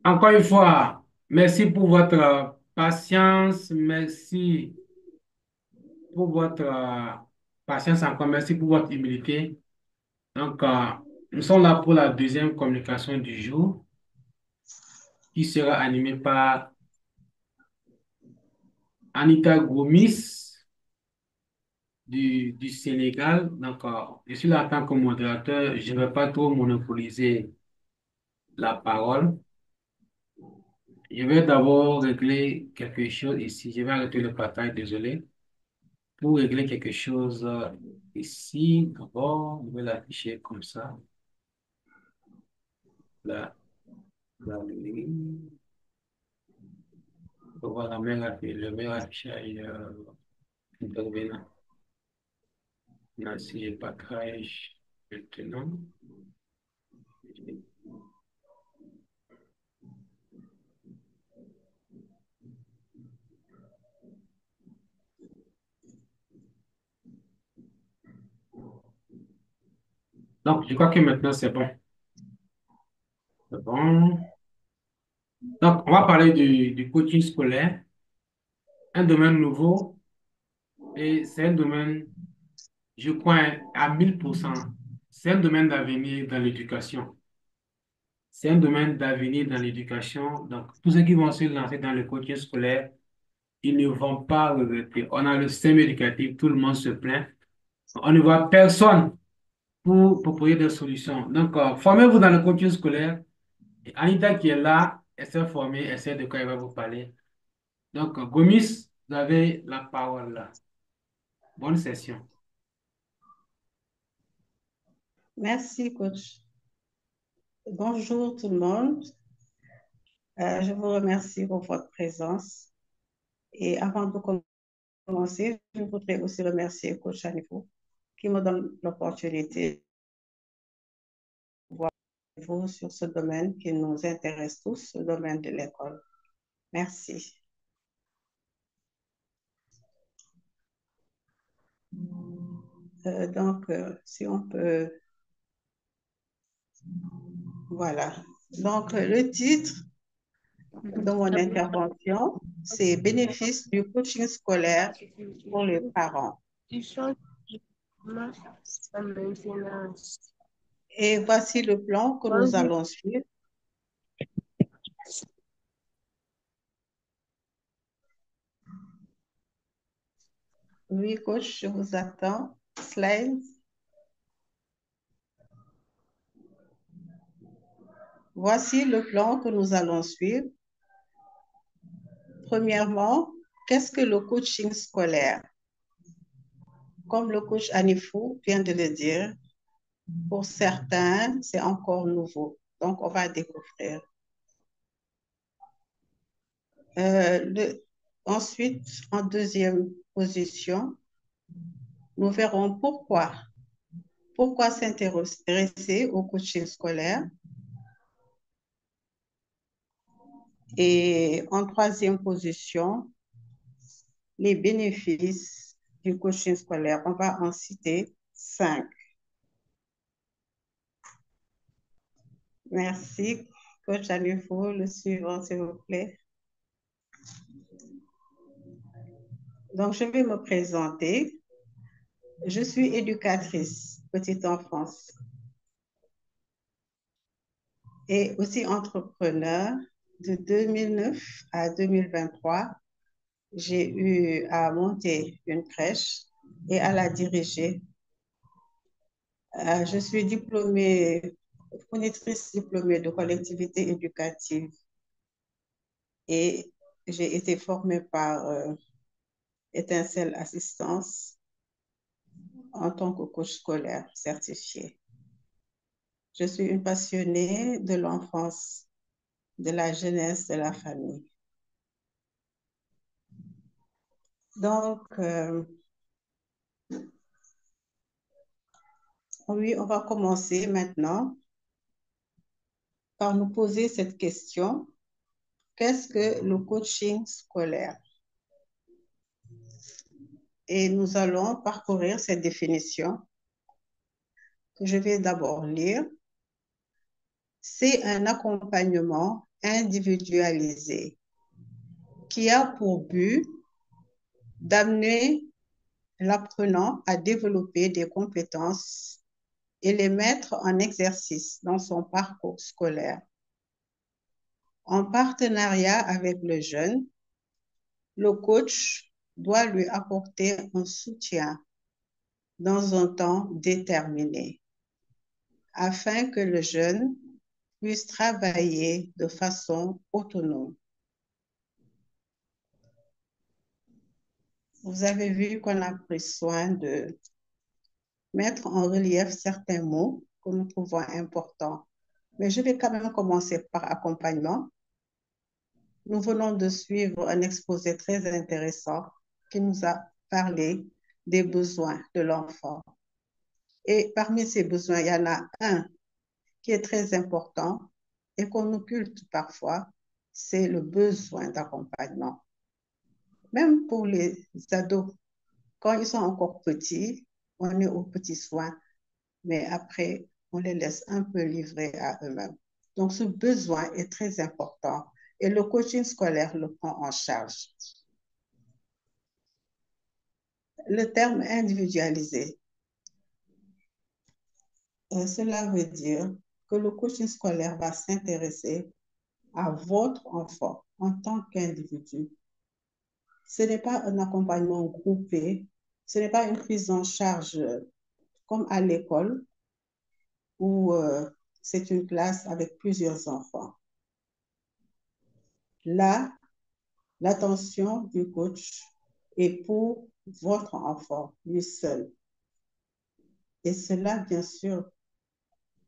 Encore une fois, merci pour votre patience, merci pour votre patience encore, merci pour votre humilité. Donc, nous sommes là pour la deuxième communication du jour qui sera animée par Anita Gomis du Sénégal. Donc, je suis là en tant que modérateur, je ne vais pas trop monopoliser la parole. Je vais d'abord régler quelque chose ici. Je vais arrêter le partage, désolé. Pour régler quelque chose ici, d'abord, je vais l'afficher comme ça. Là, là, pour voir le même affichage intervenant. Là, si je partage maintenant. Donc, je crois que maintenant, c'est bon. C'est bon. Donc, on va parler du coaching scolaire, un domaine nouveau, et c'est un domaine, je crois, à 1000%. C'est un domaine d'avenir dans l'éducation. C'est un domaine d'avenir dans l'éducation. Donc, tous ceux qui vont se lancer dans le coaching scolaire, ils ne vont pas regretter. On a le système éducatif, tout le monde se plaint. On ne voit personne pour proposer des solutions. Donc, formez-vous dans le coaching scolaire. Et Anita qui est là, elle s'est formée, elle sait de quoi elle va vous parler. Donc, Gomis, vous avez la parole là. Bonne session. Merci, coach. Bonjour tout le monde. Je vous remercie pour votre présence. Et avant de commencer, je voudrais aussi remercier coach Anifo qui me donne l'opportunité de voir vous sur ce domaine qui nous intéresse tous, le domaine de l'école. Merci. Si on peut, voilà. Donc, le titre de mon intervention, c'est Bénéfices du coaching scolaire pour les parents. Et voici le plan que nous allons suivre. Oui, coach, je vous attends. Slide. Voici le plan que nous allons suivre. Premièrement, qu'est-ce que le coaching scolaire? Comme le coach Anifou vient de le dire, pour certains, c'est encore nouveau. Donc, on va découvrir. Ensuite, en deuxième position, nous verrons pourquoi. Pourquoi s'intéresser au coaching scolaire? Et en troisième position, les bénéfices du coaching scolaire. On va en citer 5. Merci. Coach Anifo, le suivant, s'il vous plaît. Donc, je vais me présenter. Je suis éducatrice petite enfance et aussi entrepreneur. De 2009 à 2023, j'ai eu à monter une crèche et à la diriger. Je suis monitrice diplômée de collectivité éducative et j'ai été formée par Étincelle Assistance en tant que coach scolaire certifié. Je suis une passionnée de l'enfance, de la jeunesse, de la famille. Donc, oui, on va commencer maintenant par nous poser cette question. Qu'est-ce que le coaching scolaire? Et nous allons parcourir cette définition que je vais d'abord lire. C'est un accompagnement individualisé qui a pour but d'amener l'apprenant à développer des compétences et les mettre en exercice dans son parcours scolaire. En partenariat avec le jeune, le coach doit lui apporter un soutien dans un temps déterminé afin que le jeune puisse travailler de façon autonome. Vous avez vu qu'on a pris soin de mettre en relief certains mots que nous trouvons importants. Mais je vais quand même commencer par accompagnement. Nous venons de suivre un exposé très intéressant qui nous a parlé des besoins de l'enfant. Et parmi ces besoins, il y en a un qui est très important et qu'on occulte parfois, c'est le besoin d'accompagnement. Même pour les ados, quand ils sont encore petits, on est aux petits soins, mais après, on les laisse un peu livrés à eux-mêmes. Donc, ce besoin est très important et le coaching scolaire le prend en charge. Le terme individualisé, cela veut dire que le coaching scolaire va s'intéresser à votre enfant en tant qu'individu. Ce n'est pas un accompagnement groupé, ce n'est pas une prise en charge comme à l'école où c'est une classe avec plusieurs enfants. Là, l'attention du coach est pour votre enfant, lui seul. Et cela, bien sûr,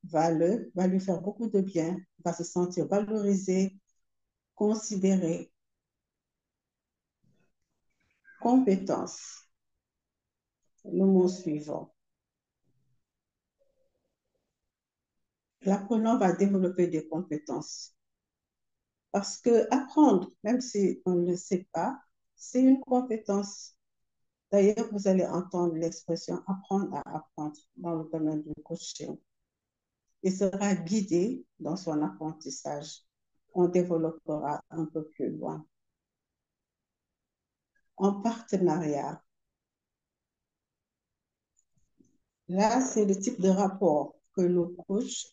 va lui faire beaucoup de bien, va se sentir valorisé, considéré. Compétence, le mot suivant. L'apprenant va développer des compétences. Parce que apprendre, même si on ne le sait pas, c'est une compétence. D'ailleurs, vous allez entendre l'expression apprendre à apprendre dans le domaine du coaching. Il sera guidé dans son apprentissage. On développera un peu plus loin. En partenariat, là, c'est le type de rapport que le coach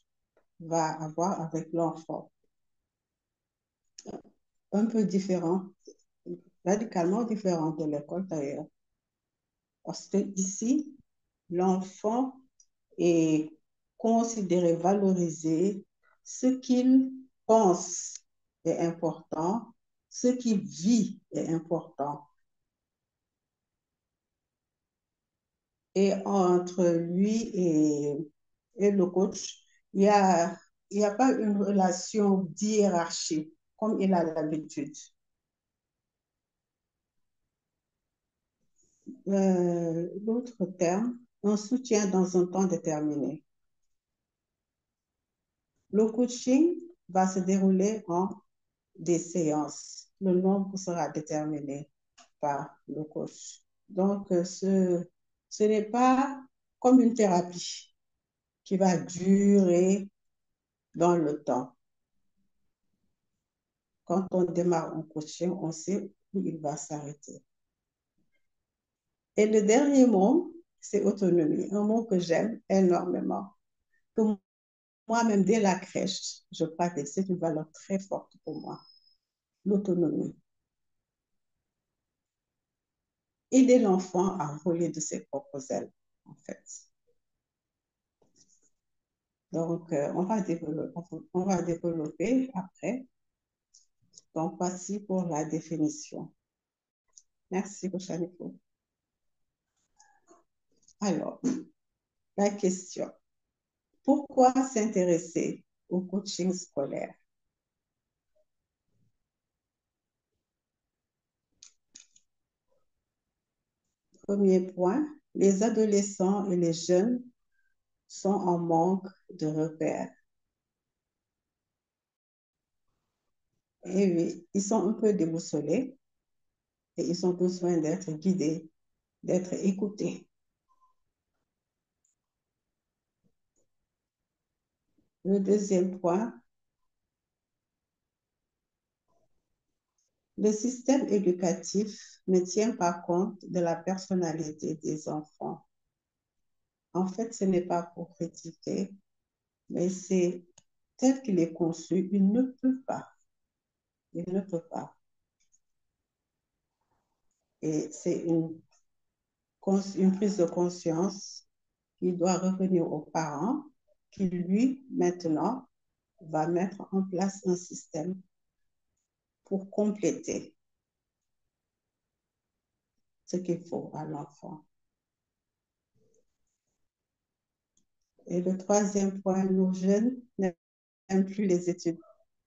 va avoir avec l'enfant. Un peu différent, radicalement différent de l'école d'ailleurs. Parce que ici, l'enfant est considéré, valorisé, ce qu'il pense est important, ce qu'il vit est important. Et entre lui et le coach, il n'y a, il y a pas une relation d'hiérarchie comme il a l'habitude. L'autre terme, un soutien dans un temps déterminé. Le coaching va se dérouler en des séances. Le nombre sera déterminé par le coach. Donc, ce n'est pas comme une thérapie qui va durer dans le temps. Quand on démarre un coaching, on sait où il va s'arrêter. Et le dernier mot, c'est autonomie, un mot que j'aime énormément. Que moi-même, dès la crèche, je pratique. C'est une valeur très forte pour moi, l'autonomie. Aider l'enfant à voler de ses propres ailes, en fait. Donc, on va développer après. Donc, voici pour la définition. Merci, Rochanico. Alors, la question. Pourquoi s'intéresser au coaching scolaire? Premier point, les adolescents et les jeunes sont en manque de repères. Et oui, ils sont un peu déboussolés et ils ont besoin d'être guidés, d'être écoutés. Le deuxième point, Le système éducatif ne tient pas compte de la personnalité des enfants. En fait, ce n'est pas pour critiquer, mais c'est tel qu'il est conçu, il ne peut pas. Il ne peut pas. Et c'est une prise de conscience qui doit revenir aux parents, qui lui, maintenant, va mettre en place un système pour compléter ce qu'il faut à l'enfant. Et le troisième point, nos jeunes n'aiment plus les études.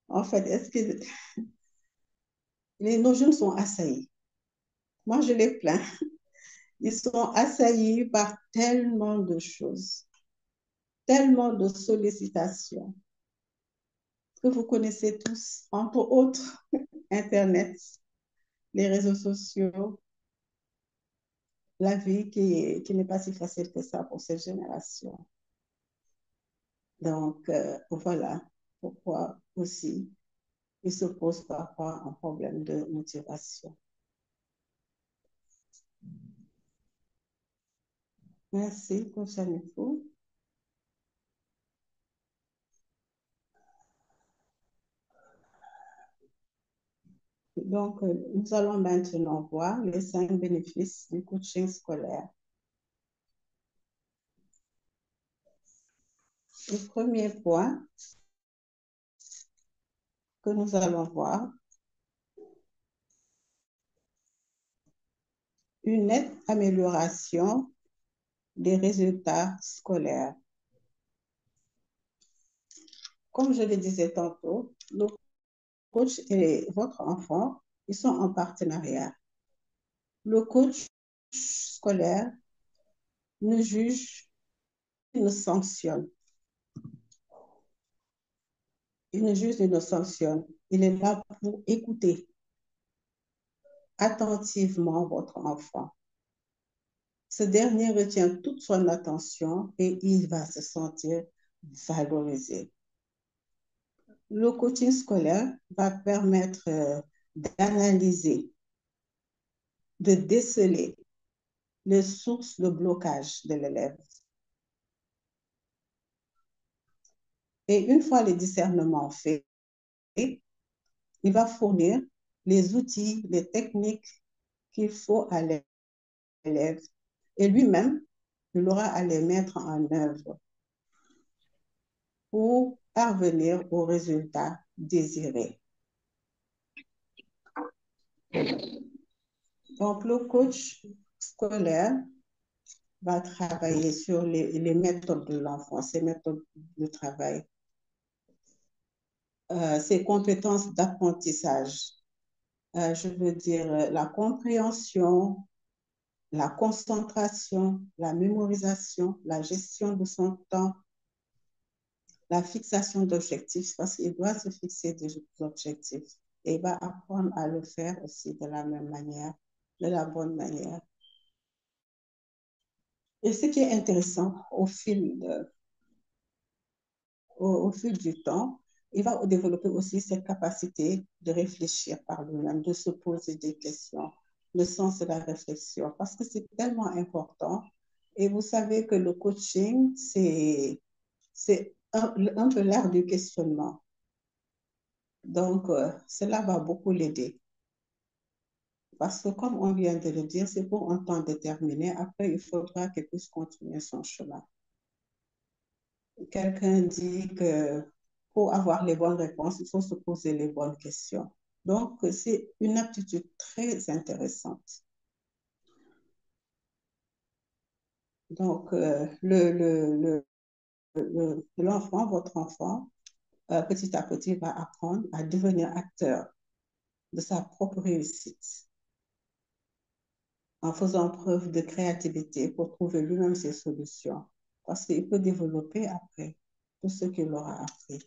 En fait, est-ce que nos jeunes sont assaillis? Moi, je les plains. Ils sont assaillis par tellement de choses, tellement de sollicitations que vous connaissez tous, entre autres Internet, les réseaux sociaux, la vie qui n'est pas si facile que ça pour cette génération. Donc, voilà pourquoi aussi il se pose parfois un problème de motivation. Merci pour ça, info. Donc, nous allons maintenant voir les 5 bénéfices du coaching scolaire. Le premier point que nous allons voir, une nette amélioration des résultats scolaires. Comme je le disais tantôt, le coach et votre enfant, ils sont en partenariat. Le coach scolaire ne juge, il ne sanctionne. Il ne juge, il ne sanctionne. Il est là pour écouter attentivement votre enfant. Ce dernier retient toute son attention et il va se sentir valorisé. Le coaching scolaire va permettre d'analyser, de déceler les sources de blocage de l'élève. Et une fois le discernement fait, il va fournir les outils, les techniques qu'il faut à l'élève. Et lui-même, il aura à les mettre en œuvre pour parvenir au résultat désiré. Donc, le coach scolaire va travailler sur les méthodes de l'enfant, ses méthodes de travail, ses compétences d'apprentissage. Je veux dire la compréhension, la concentration, la mémorisation, la gestion de son temps, la fixation d'objectifs, parce qu'il doit se fixer des objectifs et il va apprendre à le faire aussi de la même manière, de la bonne manière. Et ce qui est intéressant au fil du temps, il va développer aussi cette capacité de réfléchir par lui-même, de se poser des questions, le sens de la réflexion, parce que c'est tellement important. Et vous savez que le coaching, c'est un peu l'art du questionnement. Donc, cela va beaucoup l'aider. Parce que comme on vient de le dire, c'est pour un temps déterminé. Après, il faudra qu'il puisse continuer son chemin. Quelqu'un dit que pour avoir les bonnes réponses, il faut se poser les bonnes questions. Donc, c'est une aptitude très intéressante. Donc, l'enfant, votre enfant, petit à petit, va apprendre à devenir acteur de sa propre réussite en faisant preuve de créativité pour trouver lui-même ses solutions. Parce qu'il peut développer après tout ce qu'il aura appris.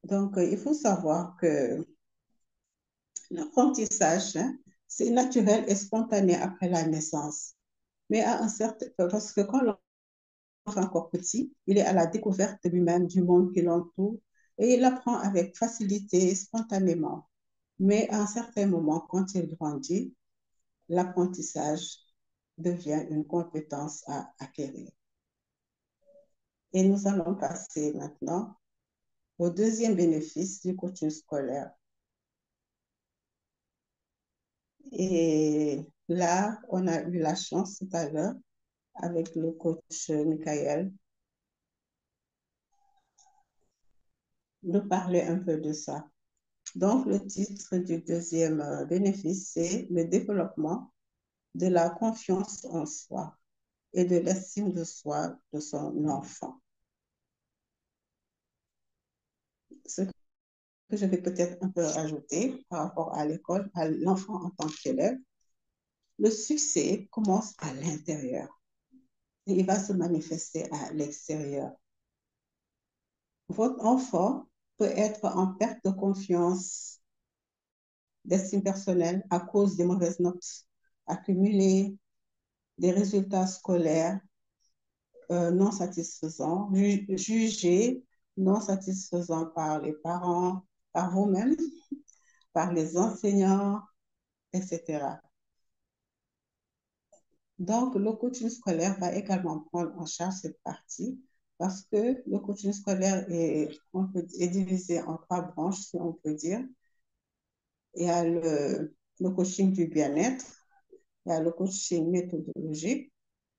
Donc, il faut savoir que l'apprentissage, hein, c'est naturel et spontané après la naissance. Mais à un certain, parce que quand encore petit, il est à la découverte de lui-même, du monde qui l'entoure, et il apprend avec facilité, spontanément. Mais à un certain moment, quand il grandit, l'apprentissage devient une compétence à acquérir. Et nous allons passer maintenant au deuxième bénéfice du coaching scolaire. Et là, on a eu la chance tout à l'heure avec le coach Michael de parler un peu de ça. Donc, le titre du deuxième bénéfice, c'est le développement de la confiance en soi et de l'estime de soi de son enfant. Ce que je vais peut-être un peu rajouter par rapport à l'école, à l'enfant en tant qu'élève, le succès commence à l'intérieur et il va se manifester à l'extérieur. Votre enfant peut être en perte de confiance, d'estime personnelle à cause des mauvaises notes accumulées, des résultats scolaires non satisfaisants, jugés non satisfaisants par les parents, par vous-même, par les enseignants, etc. Donc, le coaching scolaire va également prendre en charge cette partie parce que le coaching scolaire est divisé en trois branches, si on peut dire. Il y a le coaching du bien-être, il y a le coaching méthodologique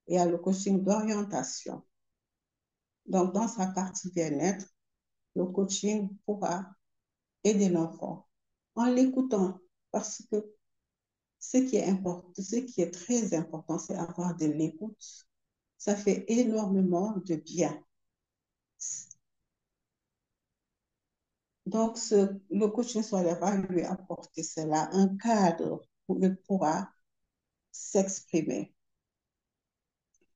et il y a le coaching d'orientation. Donc, dans sa partie bien-être, le coaching pourra aider l'enfant en l'écoutant parce que ce qui est important, ce qui est très important, c'est avoir de l'écoute. Ça fait énormément de bien. Donc, le coaching scolaire va lui apporter cela, un cadre où il pourra s'exprimer.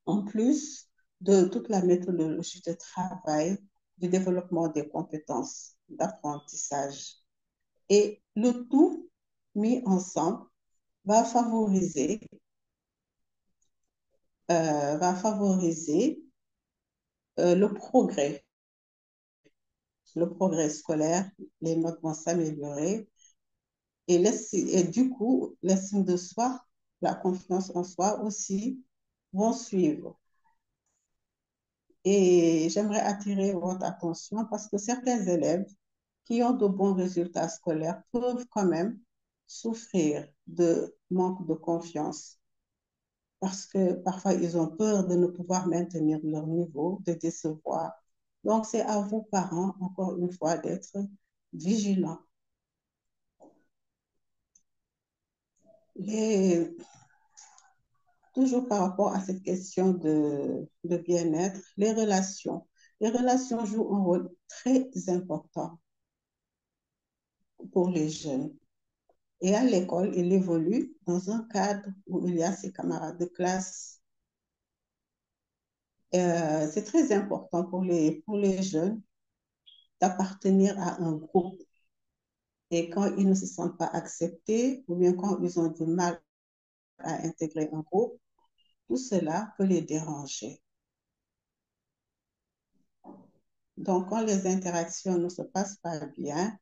En plus de toute la méthodologie de travail, du développement des compétences d'apprentissage. Et le tout mis ensemble va favoriser, va favoriser le progrès scolaire, les notes vont s'améliorer et du coup, l'estime de soi, la confiance en soi aussi vont suivre. Et j'aimerais attirer votre attention parce que certains élèves qui ont de bons résultats scolaires peuvent quand même souffrir de manque de confiance parce que parfois ils ont peur de ne pouvoir maintenir leur niveau, de décevoir. Donc, c'est à vous, parents, encore une fois, d'être vigilants. Les, Toujours par rapport à cette question de bien-être, les relations. Les relations jouent un rôle très important pour les jeunes. Et à l'école, il évolue dans un cadre où il y a ses camarades de classe. C'est très important pour les jeunes d'appartenir à un groupe. Et quand ils ne se sentent pas acceptés ou bien quand ils ont du mal à intégrer un groupe, tout cela peut les déranger. Donc, quand les interactions ne se passent pas bien,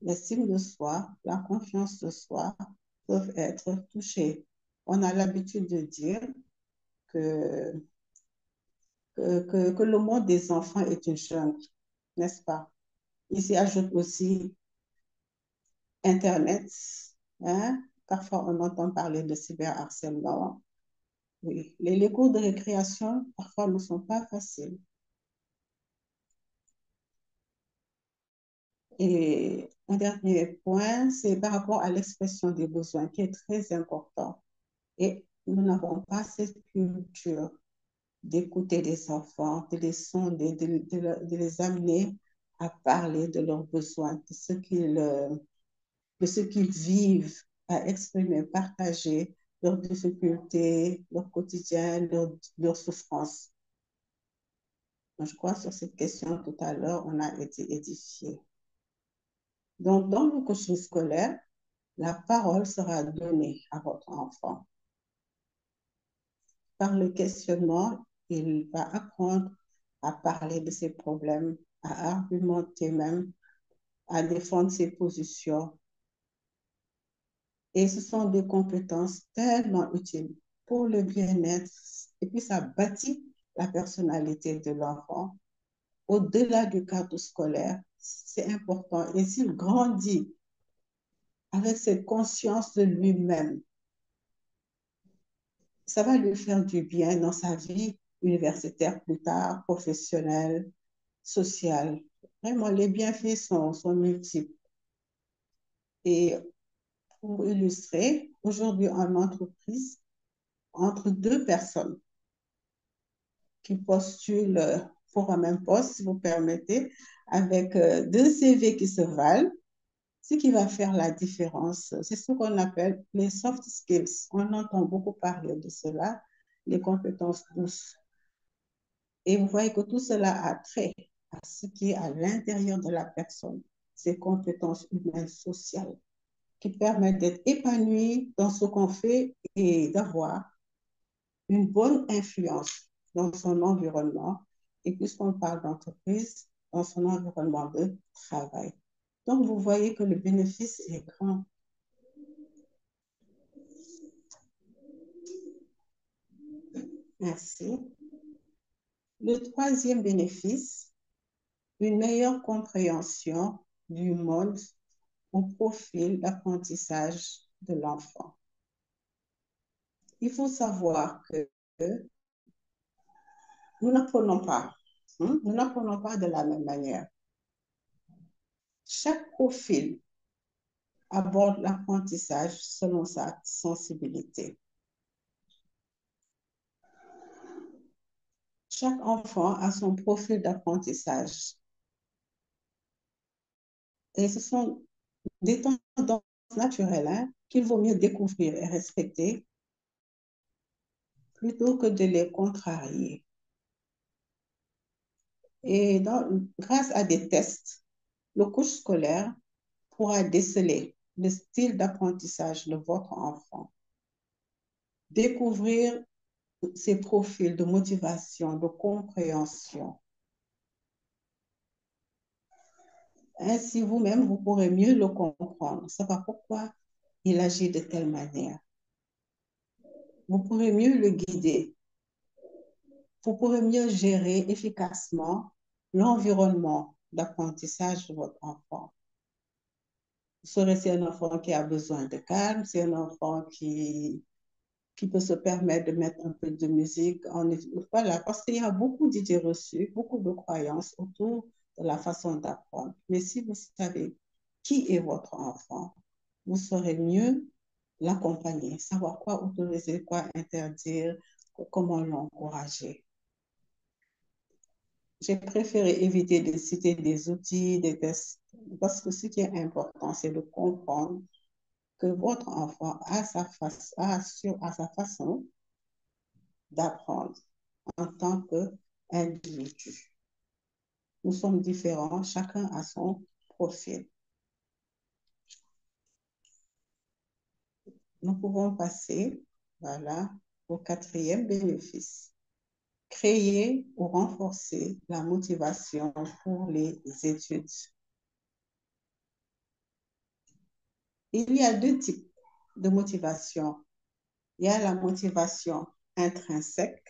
l'estime de soi, la confiance de soi peuvent être touchées. On a l'habitude de dire que, que le monde des enfants est une jungle, n'est-ce pas? Ici ajoute aussi Internet. Hein? Parfois, on entend parler de cyberharcèlement. Oui, les cours de récréation, parfois, ne sont pas faciles. Et un dernier point, c'est par rapport à l'expression des besoins qui est très important. Et nous n'avons pas cette culture d'écouter les enfants, de les sonder, de les amener à parler de leurs besoins, de ce qu'ils vivent, à exprimer, partager leurs difficultés, leur quotidien, leurs souffrances. Donc, je crois que sur cette question tout à l'heure, on a été édifié. Donc, dans le coaching scolaire, la parole sera donnée à votre enfant par le questionnement Il va apprendre à parler de ses problèmes, à argumenter même, à défendre ses positions. Et ce sont des compétences tellement utiles pour le bien-être. Et puis, ça bâtit la personnalité de l'enfant. Au-delà du cadre scolaire, c'est important. Et s'il grandit avec cette conscience de lui-même, ça va lui faire du bien dans sa vie universitaire plus tard, professionnelle, sociale. Vraiment, les bienfaits sont multiples. Et pour illustrer, aujourd'hui en entreprise, entre deux personnes qui postulent pour un même poste, si vous permettez, avec deux CV qui se valent, ce qui va faire la différence, c'est ce qu'on appelle les soft skills. On entend beaucoup parler de cela, les compétences douces. Et vous voyez que tout cela a trait à ce qui est à l'intérieur de la personne, ces compétences humaines sociales qui permettent d'être épanoui dans ce qu'on fait et d'avoir une bonne influence dans son environnement. Et puisqu'on parle d'entreprise, dans son environnement de travail. Donc, vous voyez que le bénéfice est grand. Merci. Le troisième bénéfice, une meilleure compréhension du mode au profil d'apprentissage de l'enfant. Il faut savoir que nous n'apprenons pas, nous n'apprenons pas de la même manière. Chaque profil aborde l'apprentissage selon sa sensibilité. Chaque enfant a son profil d'apprentissage et ce sont des tendances naturelles qu'il vaut mieux découvrir et respecter plutôt que de les contrarier. Et grâce à des tests, le coach scolaire pourra déceler le style d'apprentissage de votre enfant, découvrir ses profils de motivation, de compréhension. Ainsi, vous-même, vous pourrez mieux le comprendre, savoir pourquoi il agit de telle manière. Vous pourrez mieux le guider. Vous pourrez mieux gérer efficacement l'environnement d'apprentissage de votre enfant. Vous saurez si un enfant qui a besoin de calme, c'est un enfant qui peut se permettre de mettre un peu de musique. Voilà, parce qu'il y a beaucoup d'idées reçues, beaucoup de croyances autour de la façon d'apprendre. Mais si vous savez qui est votre enfant, vous saurez mieux l'accompagner, savoir quoi autoriser, quoi interdire, comment l'encourager. J'ai préféré éviter de citer des outils, des tests, parce que ce qui est important, c'est de comprendre que votre enfant a sa façon d'apprendre en tant qu'individu. Nous sommes différents, chacun a son profil. Nous pouvons passer, voilà, au quatrième bénéfice. Créer ou renforcer la motivation pour les études. Il y a deux types de motivation. Il y a la motivation intrinsèque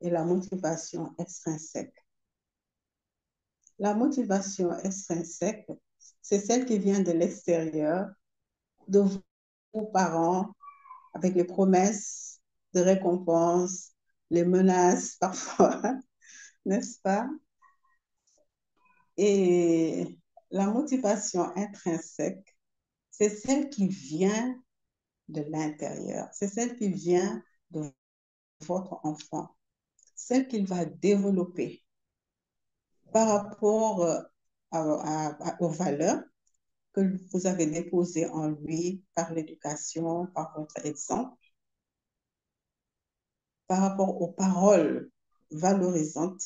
et la motivation extrinsèque. La motivation extrinsèque, c'est celle qui vient de l'extérieur, de vos parents, avec les promesses de récompense, les menaces parfois, n'est-ce pas? Et la motivation intrinsèque, c'est celle qui vient de l'intérieur, c'est celle qui vient de votre enfant, celle qu'il va développer par rapport aux valeurs que vous avez déposées en lui par l'éducation, par votre exemple, par rapport aux paroles valorisantes.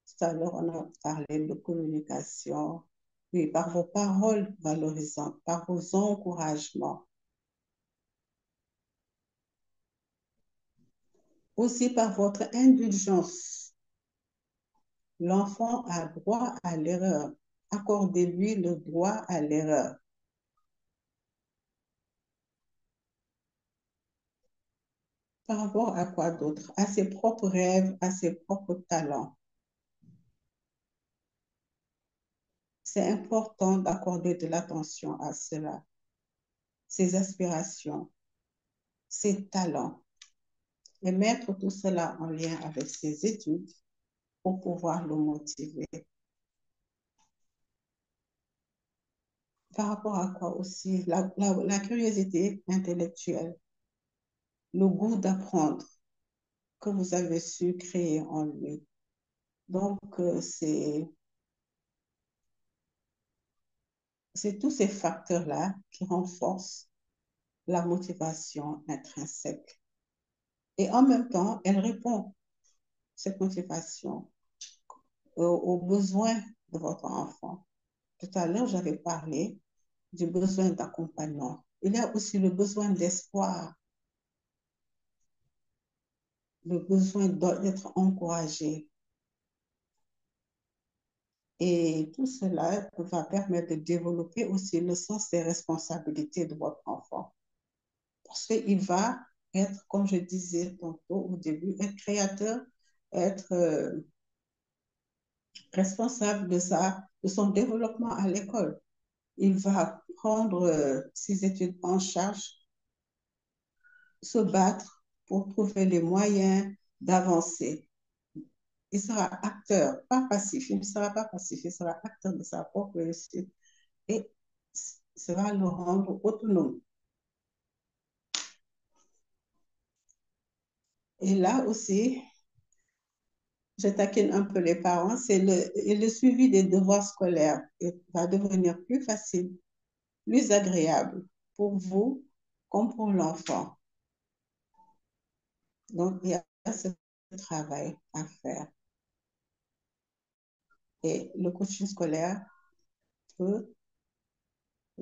Tout à l'heure, on a parlé de communication. Oui, par vos paroles valorisantes, par vos encouragements. Aussi, par votre indulgence, l'enfant a droit à l'erreur. Accordez-lui le droit à l'erreur. Par rapport à quoi d'autre? À ses propres rêves, à ses propres talents. C'est important d'accorder de l'attention à cela, ses aspirations, ses talents, et mettre tout cela en lien avec ses études pour pouvoir le motiver. Par rapport à quoi aussi? La curiosité intellectuelle, le goût d'apprendre que vous avez su créer en lui. Donc, c'est tous ces facteurs-là qui renforcent la motivation intrinsèque. Et en même temps, elle répond, cette motivation, aux besoins de votre enfant. Tout à l'heure, j'avais parlé du besoin d'accompagnement. Il y a aussi le besoin d'espoir, le besoin d'être encouragé. Et tout cela va permettre de développer aussi le sens des responsabilités de votre enfant. Parce qu'il va être, comme je disais tantôt au début, être créateur, être responsable de son développement à l'école. Il va prendre ses études en charge, se battre pour trouver les moyens d'avancer. Il sera acteur, pas passif. Il ne sera pas passif, il sera acteur de sa propre réussite et ça va le rendre autonome. Et là aussi, je taquine un peu les parents, le suivi des devoirs scolaires va devenir plus facile, plus agréable pour vous comme pour l'enfant. Donc, il y a ce travail à faire. Et le coaching scolaire peut,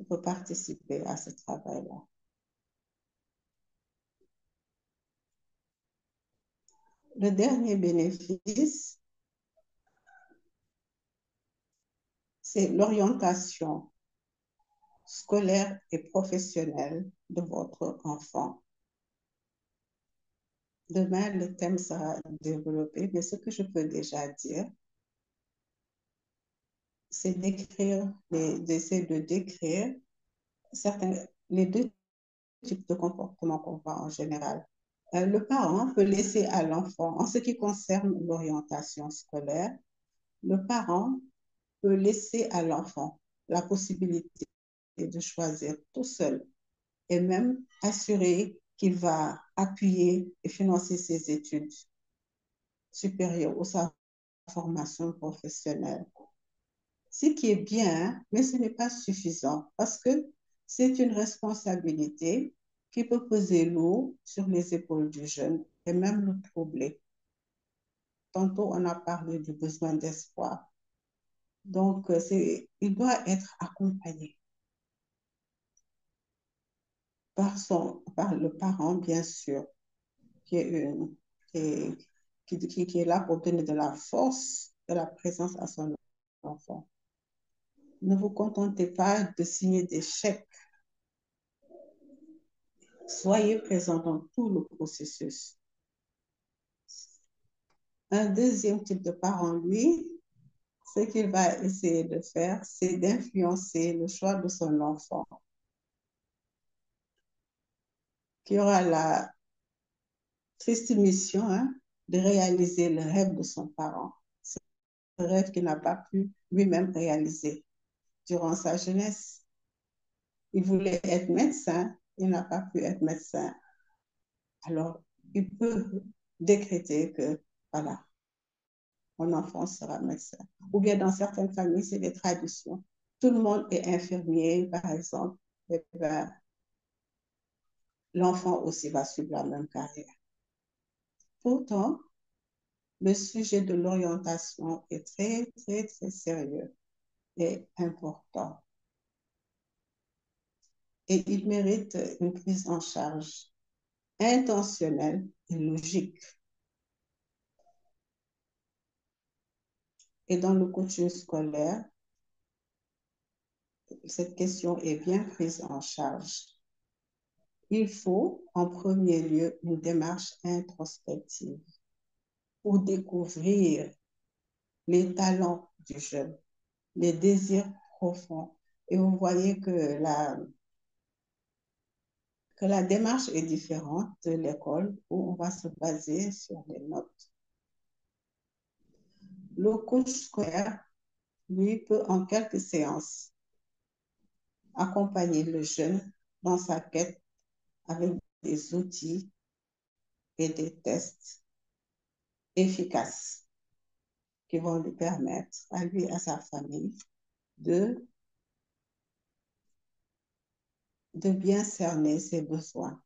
peut participer à ce travail-là. Le dernier bénéfice, c'est l'orientation scolaire et professionnelle de votre enfant. Demain, le thème sera développé, mais ce que je peux déjà dire, c'est d'essayer de décrire les deux types de comportements qu'on voit en général. Le parent peut laisser à l'enfant, en ce qui concerne l'orientation scolaire, le parent peut laisser à l'enfant la possibilité de choisir tout seul et même assurer qu'il va appuyer et financer ses études supérieures ou sa formation professionnelle. Ce qui est bien, mais ce n'est pas suffisant parce que c'est une responsabilité qui peut peser lourd sur les épaules du jeune et même le troubler. Tantôt, on a parlé du besoin d'espoir. Donc, il doit être accompagné par le parent, bien sûr, qui est, une, qui est là pour donner de la force, de la présence à son enfant. Ne vous contentez pas de signer des chèques. Soyez présent dans tout le processus. Un deuxième type de parent, lui, ce qu'il va essayer de faire, c'est d'influencer le choix de son enfant, qui aura la triste mission de réaliser le rêve de son parent, ce rêve qu'il n'a pas pu lui-même réaliser durant sa jeunesse. Il voulait être médecin, il n'a pas pu être médecin. Alors, il peut décréter que, voilà, mon enfant sera médecin. Ou bien dans certaines familles, c'est des traditions. Tout le monde est infirmier, par exemple. Et ben, l'enfant aussi va suivre la même carrière. Pourtant, le sujet de l'orientation est très, très, très sérieux et important. Et il mérite une prise en charge intentionnelle et logique. Et dans le coaching scolaire, cette question est bien prise en charge. Il faut en premier lieu une démarche introspective pour découvrir les talents du jeune, les désirs profonds. Et vous voyez que la démarche est différente de l'école où on va se baser sur les notes. Le coach scolaire, lui, peut en quelques séances accompagner le jeune dans sa quête avec des outils et des tests efficaces qui vont lui permettre, à lui et à sa famille, de, de bien cerner ses besoins.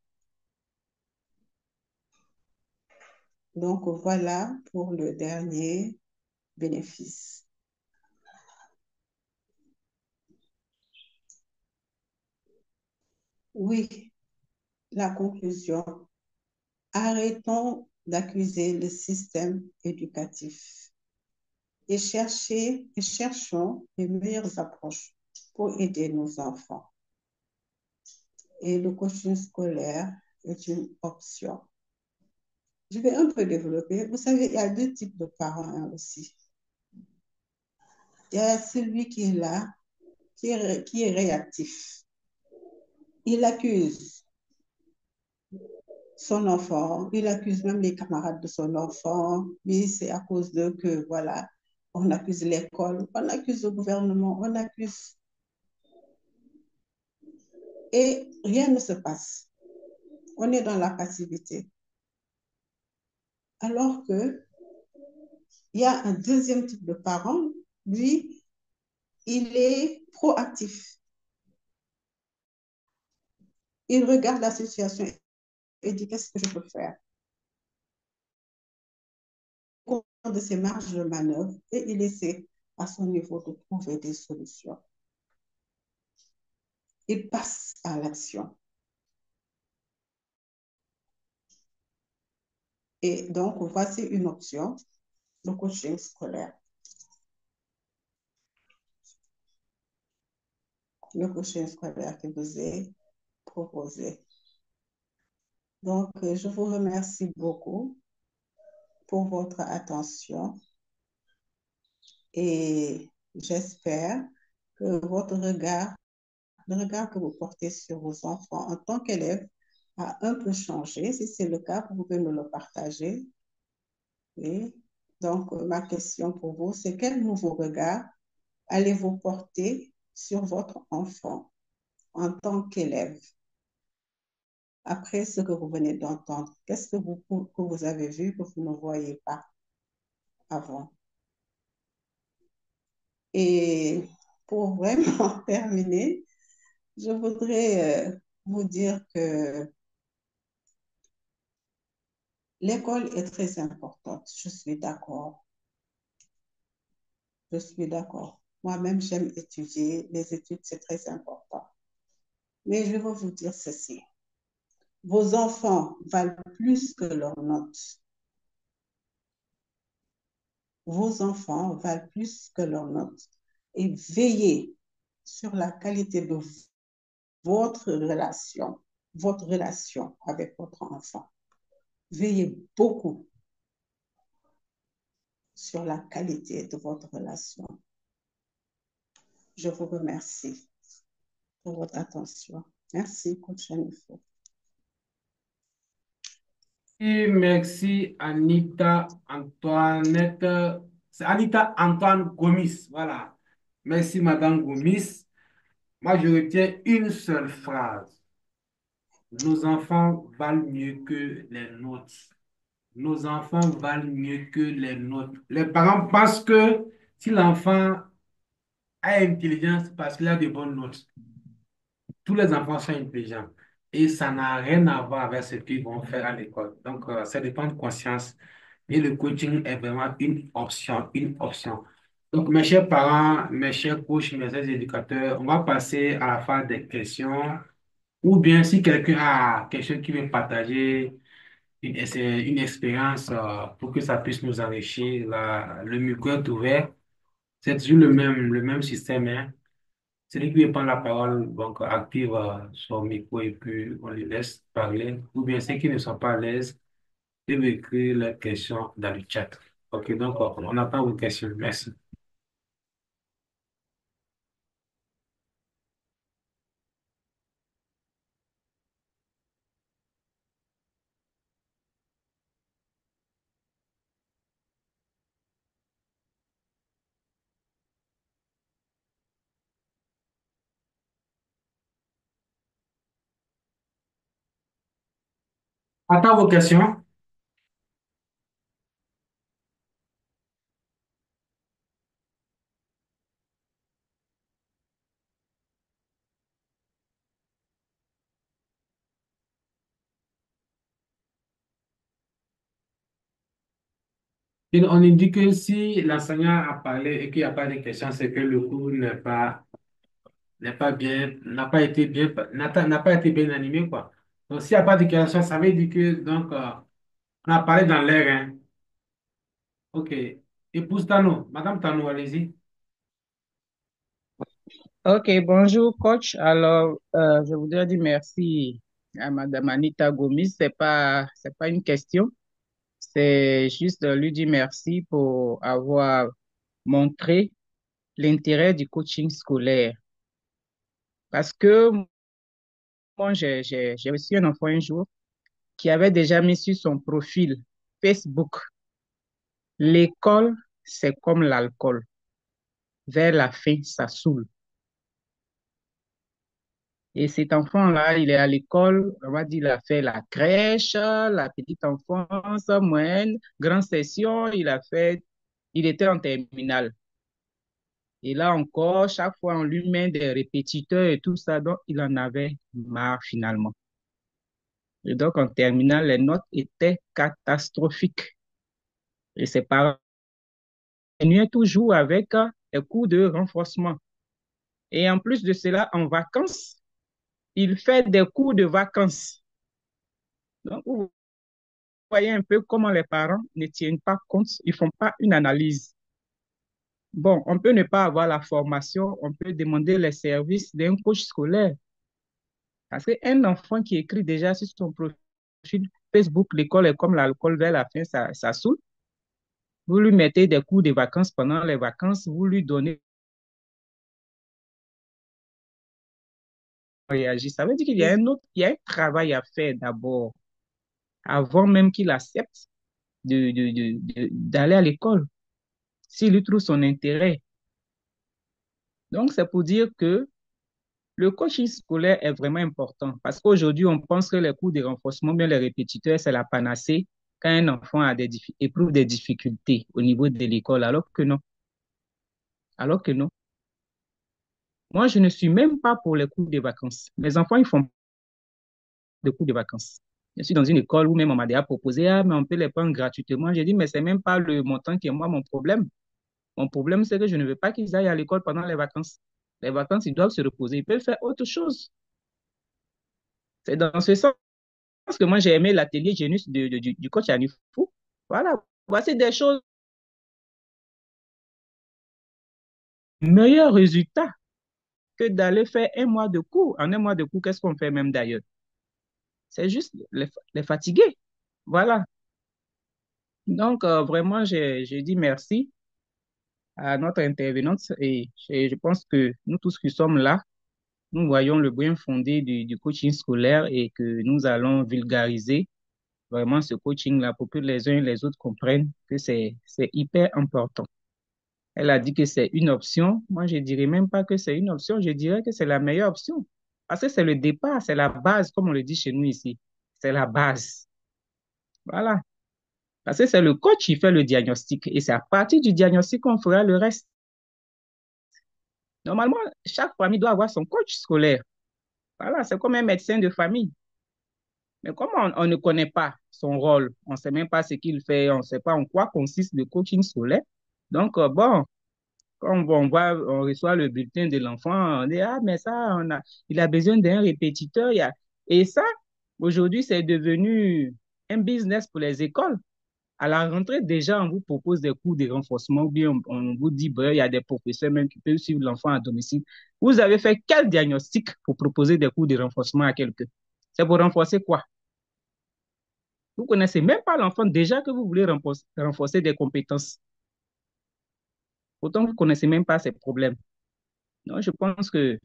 Donc voilà pour le dernier bénéfice. Oui, la conclusion. Arrêtons d'accuser le système éducatif et cherchons les meilleures approches pour aider nos enfants. Et le coaching scolaire est une option. Je vais un peu développer. Vous savez, il y a deux types de parents hein, aussi. Il y a celui qui est là, qui est réactif. Il accuse son enfant, il accuse même les camarades de son enfant. Oui, c'est à cause de que, voilà, on accuse l'école, on accuse le gouvernement, on accuse. Et rien ne se passe. On est dans la passivité. Alors que il y a un deuxième type de parent, lui, il est proactif. Il regarde la situation et dit qu'est-ce que je peux faire de ses marges de manœuvre et il essaie à son niveau de trouver des solutions. Il passe à l'action. Et donc, voici une option, le coaching scolaire. Le coaching scolaire que vous ai proposé. Donc, je vous remercie beaucoup pour votre attention et j'espère que votre regard, le regard que vous portez sur vos enfants en tant qu'élève a un peu changé. Si c'est le cas, vous pouvez me le partager. Oui. Donc, ma question pour vous, c'est quel nouveau regard allez-vous porter sur votre enfant en tant qu'élève après ce que vous venez d'entendre? Qu'est-ce que vous avez vu que vous ne voyez pas avant? Et pour vraiment terminer, je voudrais vous dire que l'école est très importante. Je suis d'accord. Je suis d'accord. Moi-même, j'aime étudier. Les études, c'est très important. Mais je veux vous dire ceci. Vos enfants valent plus que leurs notes. Vos enfants valent plus que leurs notes. Et veillez sur la qualité de votre relation avec votre enfant. Veillez beaucoup sur la qualité de votre relation. Je vous remercie pour votre attention. Merci, coach Anifo. Et merci Anita Antoinette. C'est Anita Antoine Gomis. Voilà. Merci Madame Gomis. Moi, je retiens une seule phrase. Nos enfants valent mieux que les nôtres. Nos enfants valent mieux que les nôtres. Les parents pensent que si l'enfant a intelligence parce qu'il a de bonnes notes, tous les enfants sont intelligents. Et ça n'a rien à voir avec ce qu'ils vont faire à l'école. Donc, ça dépend de conscience. Et le coaching est vraiment une option, une option. Donc, mes chers parents, mes chers coachs, mes chers éducateurs, on va passer à la phase des questions. Ou bien si quelqu'un a quelque chose qui veut partager une expérience pour que ça puisse nous enrichir, le micro est ouvert. C'est toujours le même système, hein. Celui qui prend la parole, donc active son micro et puis on les laisse parler. Ou bien ceux qui ne sont pas à l'aise, ils peuvent écrire leurs questions dans le chat. Ok, donc on attend vos questions. Merci. Attends vos questions. Et on indique que si l'enseignant a parlé et qu'il n'y a pas de questions, c'est que le cours n'est pas bien, n'a pas été bien animé, quoi. Donc, s'il n'y a pas de questions, ça veut dire que, donc, on a parlé dans l'air, hein. OK. Épouse Tano, Madame Tano, allez-y. Ok, bonjour coach. Alors, je voudrais dire merci à Madame Anita Gomis. C'est pas une question, c'est juste de lui dire merci pour avoir montré l'intérêt du coaching scolaire. Parce que moi, j'ai reçu un enfant un jour qui avait déjà mis sur son profil Facebook, l'école, c'est comme l'alcool. Vers la fin, ça saoule. Et cet enfant-là, il est à l'école, on va dire, il a fait la crèche, la petite enfance, moyenne, grande session, il était en terminale. Et là encore, chaque fois, on lui met des répétiteurs et tout ça, donc il en avait marre finalement. Et donc, en terminale, les notes étaient catastrophiques. Et ses parents venaient toujours avec des cours de renforcement. Et en plus de cela, en vacances, il fait des cours de vacances. Donc, voyez un peu comment les parents ne tiennent pas compte, ils font pas une analyse. Bon, on peut ne pas avoir la formation, on peut demander les services d'un coach scolaire. Parce qu'un enfant qui écrit déjà sur son profil Facebook, l'école est comme l'alcool vers la fin, ça saoule. Vous lui mettez des cours de vacances pendant les vacances, vous lui donnez réagir. Ça veut dire qu'il y a il y a un travail à faire d'abord, avant même qu'il accepte d'aller à l'école, s'il lui trouve son intérêt. Donc, c'est pour dire que le coaching scolaire est vraiment important parce qu'aujourd'hui, on pense que les cours de renforcement, bien les répétiteurs, c'est la panacée quand un enfant éprouve des difficultés au niveau de l'école, alors que non. Alors que non. Moi, je ne suis même pas pour les cours de vacances. Mes enfants, ils font des cours de vacances. Je suis dans une école où même on m'a déjà proposé, ah, mais on peut les prendre gratuitement. J'ai dit, mais c'est même pas le montant qui est moi mon problème. Mon problème, c'est que je ne veux pas qu'ils aillent à l'école pendant les vacances. Les vacances, ils doivent se reposer. Ils peuvent faire autre chose. C'est dans ce sens que moi, j'ai aimé l'atelier Genius du coach Anifou. Voilà, voici des choses, meilleurs résultats que d'aller faire un mois de cours. En un mois de cours, qu'est-ce qu'on fait même d'ailleurs? C'est juste les fatiguer. Voilà. Donc, vraiment, j'ai dit merci à notre intervenante et je pense que nous tous qui sommes là, nous voyons le bien fondé du coaching scolaire et que nous allons vulgariser vraiment ce coaching-là pour que les uns et les autres comprennent que c'est hyper important. Elle a dit que c'est une option. Moi, je dirais même pas que c'est une option, je dirais que c'est la meilleure option. Parce que c'est le départ, c'est la base, comme on le dit chez nous ici. C'est la base. Voilà. Parce que c'est le coach qui fait le diagnostic et c'est à partir du diagnostic qu'on fera le reste. Normalement, chaque famille doit avoir son coach scolaire. Voilà, c'est comme un médecin de famille. Mais comme on ne connaît pas son rôle, on ne sait même pas ce qu'il fait, on ne sait pas en quoi consiste le coaching scolaire. Donc, bon, quand on reçoit le bulletin de l'enfant, on dit, ah, mais ça, il a besoin d'un répétiteur. Et ça, aujourd'hui, c'est devenu un business pour les écoles. À la rentrée, déjà, on vous propose des cours de renforcement ou bien on vous dit, ben, il y a des professeurs même qui peuvent suivre l'enfant à domicile. Vous avez fait quel diagnostic pour proposer des cours de renforcement à quelqu'un? C'est pour renforcer quoi? Vous connaissez même pas l'enfant déjà que vous voulez renforcer des compétences. Pourtant, vous connaissez même pas ses problèmes. Donc, je pense que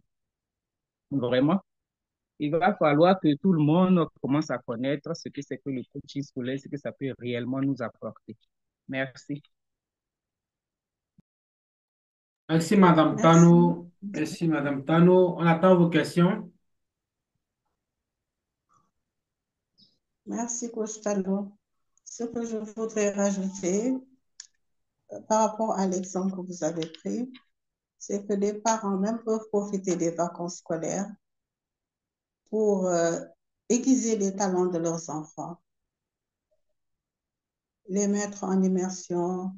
vraiment, il va falloir que tout le monde commence à connaître ce que c'est que le coaching scolaire, ce que ça peut réellement nous apporter. Merci. Merci, Madame Merci. Tano. Merci, Madame Tano. On attend vos questions. Merci, Coach Talon. Ce que je voudrais rajouter par rapport à l'exemple que vous avez pris, c'est que les parents même peuvent profiter des vacances scolaires pour aiguiser les talents de leurs enfants, les mettre en immersion,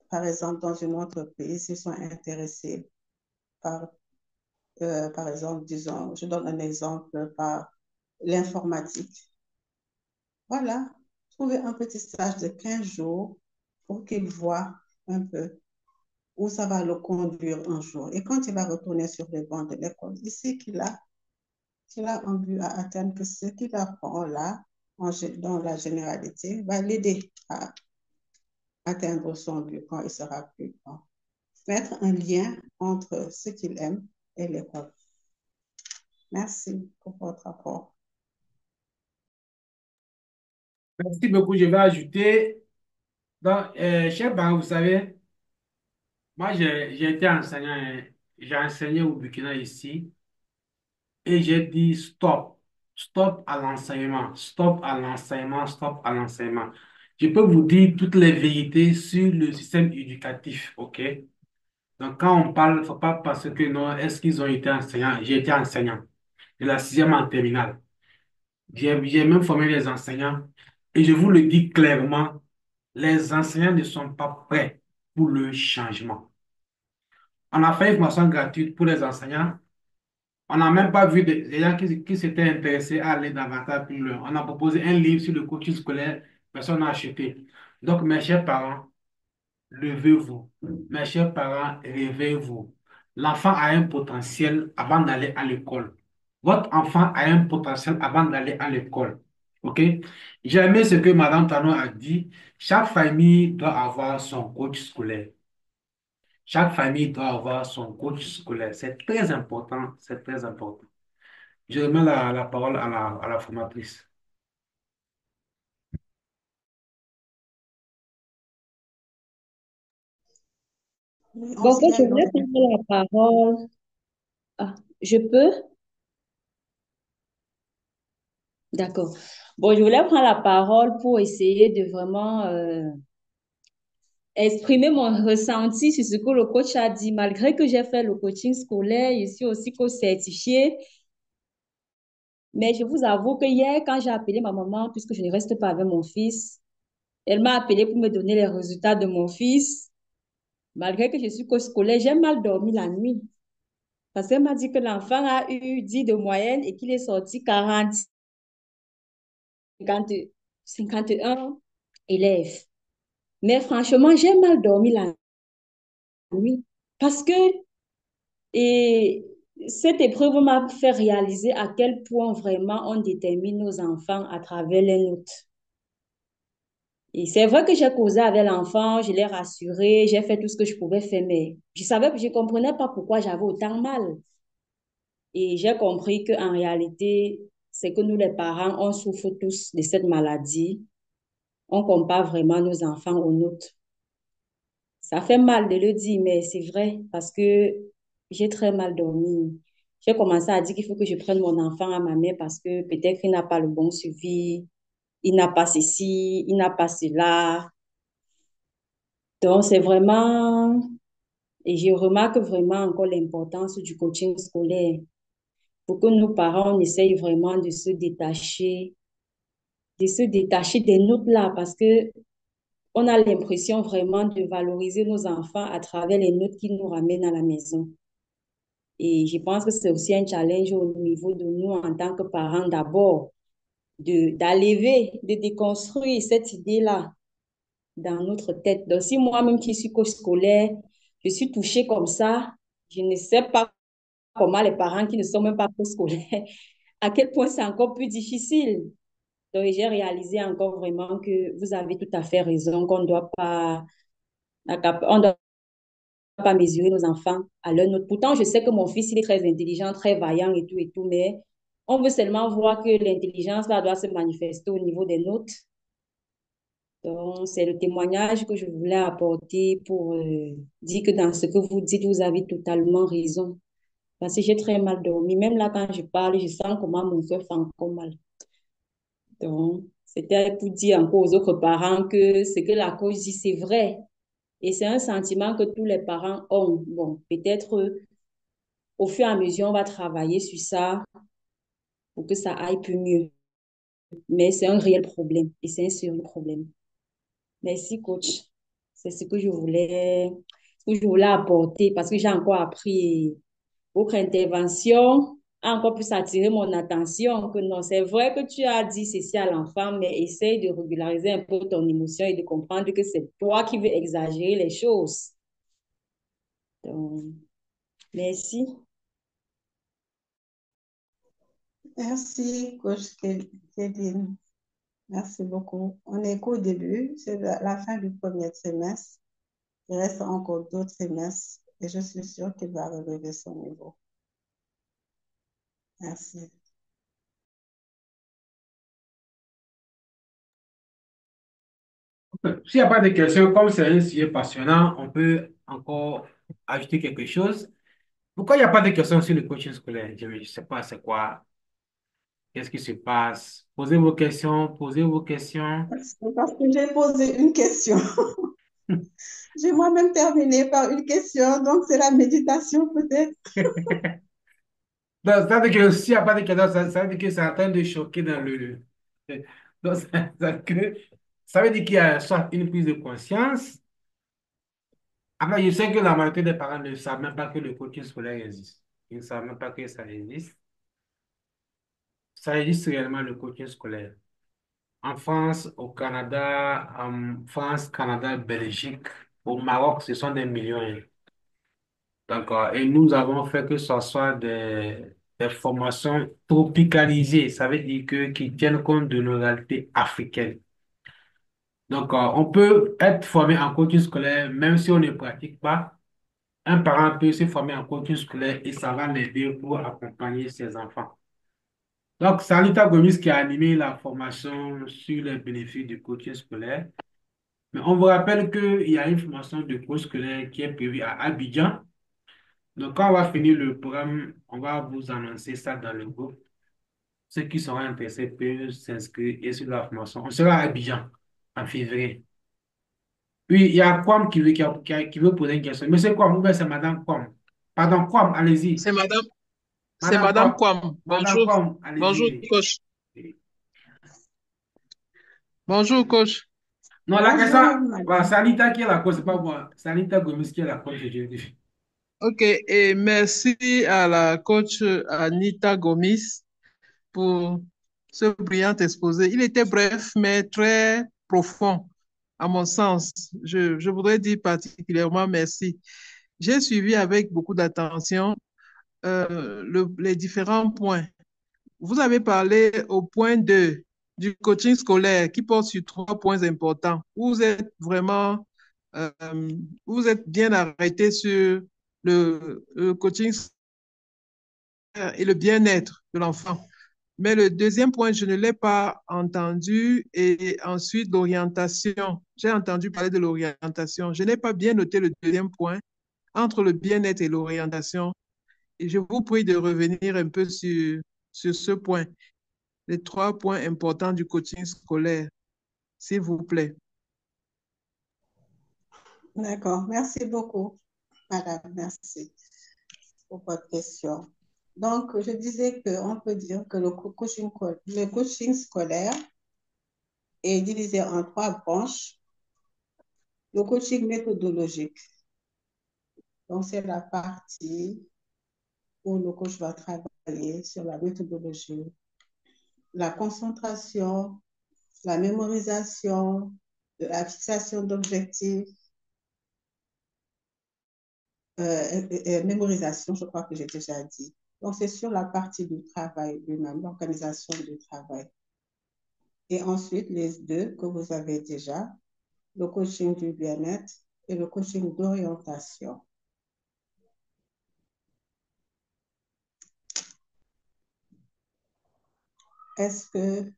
par exemple, dans une entreprise, ils sont intéressés par, par exemple, disons, je donne un exemple, par l'informatique. Voilà, trouver un petit stage de 15 jours pour qu'il voit un peu où ça va le conduire un jour. Et quand il va retourner sur les bancs de l'école, il sait qu'il a un but à atteindre, que ce qu'il apprend là, dans la généralité, va l'aider à atteindre son but quand il sera plus grand. Mettre un lien entre ce qu'il aime et l'école. Merci pour votre rapport. Merci beaucoup. Je vais ajouter, donc, chers parents, vous savez, moi, j'ai été enseignant, hein. J'ai enseigné au Burkina ici et j'ai dit stop, stop à l'enseignement, stop à l'enseignement, stop à l'enseignement. Je peux vous dire toutes les vérités sur le système éducatif, OK? Donc, quand on parle, il ne faut pas parce que non, est-ce qu'ils ont été enseignants? J'ai été enseignant de la sixième en terminale. J'ai même formé les enseignants et je vous le dis clairement, les enseignants ne sont pas prêts pour le changement. On a fait une formation gratuite pour les enseignants. On n'a même pas vu des gens qui s'étaient intéressés à aller davantage plus loin. On a proposé un livre sur le coaching scolaire, personne n'a acheté. Donc, mes chers parents, levez-vous. Mes chers parents, réveillez-vous. L'enfant a un potentiel avant d'aller à l'école. Votre enfant a un potentiel avant d'aller à l'école. OK? J'ai aimé ce que Madame Tano a dit. Chaque famille doit avoir son coach scolaire. Chaque famille doit avoir son coach scolaire. C'est très important. C'est très important. Je remets la parole à la formatrice. Oui, on Bon, se moi, je lève voulais donc. prendre la parole. Ah, je peux? D'accord. Bon, je voulais prendre la parole pour essayer de vraiment exprimer mon ressenti sur ce que le coach a dit. Malgré que j'ai fait le coaching scolaire, je suis aussi co-certifiée. Mais je vous avoue que hier, quand j'ai appelé ma maman, puisque je ne reste pas avec mon fils, elle m'a appelé pour me donner les résultats de mon fils. Malgré que je suis coach scolaire, j'ai mal dormi la nuit. Parce qu'elle m'a dit que l'enfant a eu 10 de moyenne et qu'il est sorti 40. 50 51 élèves. Mais franchement, j'ai mal dormi la nuit parce que et cette épreuve m'a fait réaliser à quel point vraiment on détermine nos enfants à travers les notes. Et c'est vrai que j'ai causé avec l'enfant, je l'ai rassuré, j'ai fait tout ce que je pouvais faire, mais je comprenais pas pourquoi j'avais autant mal. Et j'ai compris qu'en réalité, c'est que nous, les parents, on souffre tous de cette maladie. On compare vraiment nos enfants aux nôtres. Ça fait mal de le dire, mais c'est vrai parce que j'ai très mal dormi. J'ai commencé à dire qu'il faut que je prenne mon enfant à ma mère parce que peut-être qu'il n'a pas le bon suivi, il n'a pas ceci, il n'a pas cela. Donc, c'est vraiment, et je remarque vraiment encore l'importance du coaching scolaire pour que nos parents, on essaye vraiment de se détacher des notes là parce que on a l'impression vraiment de valoriser nos enfants à travers les notes qu'ils nous ramènent à la maison. Et je pense que c'est aussi un challenge au niveau de nous en tant que parents d'abord, de déconstruire cette idée-là dans notre tête. Donc, si moi-même qui suis coach scolaire, je suis touchée comme ça, je ne sais pas comment les parents qui ne sont même pas coach scolaires, à quel point c'est encore plus difficile. Donc, j'ai réalisé encore vraiment que vous avez tout à fait raison, qu'on ne doit pas, on doit pas mesurer nos enfants à leur note. Pourtant, je sais que mon fils, il est très intelligent, très vaillant et tout, mais on veut seulement voir que l'intelligence là doit se manifester au niveau des notes. Donc, c'est le témoignage que je voulais apporter pour dire que dans ce que vous dites, vous avez totalement raison. Parce que j'ai très mal dormi. Même là, quand je parle, je sens comment mon cœur fait encore mal. Donc, c'était pour dire encore aux autres parents que ce que la coach dit, c'est vrai. Et c'est un sentiment que tous les parents ont. Bon, peut-être au fur et à mesure, on va travailler sur ça pour que ça aille plus mieux. Mais c'est un réel problème et c'est un sérieux problème. Merci, coach. C'est ce que je voulais apporter parce que j'ai encore appris. Votre intervention a encore plus attiré mon attention que non, c'est vrai que tu as dit ceci à l'enfant, mais essaye de régulariser un peu ton émotion et de comprendre que c'est toi qui veux exagérer les choses. Donc, merci. Merci, coach Kevin. Merci beaucoup. On est qu'au début, c'est la fin du premier trimestre. Il reste encore d'autres trimestres et je suis sûre qu'il va relever son niveau. Merci. S'il n'y a pas de questions, comme c'est un sujet passionnant, on peut encore ajouter quelque chose. Pourquoi il n'y a pas de questions sur le coaching scolaire? Je ne sais pas c'est quoi, qu'est-ce qui se passe. Posez vos questions, posez vos questions. C'est parce que j'ai posé une question. J'ai moi-même terminé par une question, donc c'est la méditation peut-être. Donc, ça veut dire que s'il n'y a pas de questions, ça veut dire que c'est en train de choquer dans le... Donc, ça veut dire qu'il y a soit une prise de conscience. Après, je sais que la majorité des parents ne savent même pas que le coaching scolaire existe. Ils ne savent même pas que ça existe. Ça existe réellement le coaching scolaire. En France, au Canada, en France, Canada, Belgique, au Maroc, ce sont des millions, hein. D'accord. Et nous avons fait que ce soit des formations tropicalisées. Ça veut dire que, qui tiennent compte de nos réalités africaines. Donc, on peut être formé en coaching scolaire même si on ne pratique pas. Un parent peut se former en coaching scolaire et ça va l'aider pour accompagner ses enfants. Donc, c'est Anita Gomis qui a animé la formation sur les bénéfices du coaching scolaire. Mais on vous rappelle qu'il y a une formation de coach scolaire qui est prévue à Abidjan. Donc, quand on va finir le programme, on va vous annoncer ça dans le groupe. Ceux qui seront intéressés peuvent s'inscrire et sur la formation. On sera à Abidjan en février. Oui, il y a Kwam qui veut poser une question. Monsieur Kwam, ou bien c'est Madame Kwam? Pardon, Kwam, allez-y. C'est Madame Madame Kwam, Kwam. Madame Bonjour. Kwam, Bonjour, allez-y. coach. Bonjour, coach. Non, la question, Bonjour, voilà, madame. c'est Anita qui est la cause, c'est pas moi. C'est Anita Gomis qui est la cause aujourd'hui. OK. Et merci à la coach Anita Gomis pour ce brillant exposé. Il était bref, mais très profond, à mon sens. Je voudrais dire particulièrement merci. J'ai suivi avec beaucoup d'attention les différents points. Vous avez parlé au point 2 du coaching scolaire qui porte sur trois points importants. Vous êtes vraiment, euh, vous êtes bien arrêté sur le coaching scolaire et le bien-être de l'enfant. Mais le deuxième point, je ne l'ai pas entendu. Et ensuite, l'orientation. J'ai entendu parler de l'orientation. Je n'ai pas bien noté le deuxième point entre le bien-être et l'orientation. Et je vous prie de revenir un peu sur ce point, les trois points importants du coaching scolaire, s'il vous plaît. D'accord, merci beaucoup, madame. Merci pour votre question. Donc, je disais qu'on peut dire que le coaching scolaire est divisé en trois branches. Le coaching méthodologique, donc c'est la partie où le coach va travailler sur la méthodologie, la concentration, la mémorisation, de la fixation d'objectifs, mémorisation, je crois que j'ai déjà dit. Donc, c'est sur la partie du travail lui-même, l'organisation du travail. Et ensuite, les deux que vous avez déjà, le coaching du bien-être et le coaching d'orientation. Est-ce que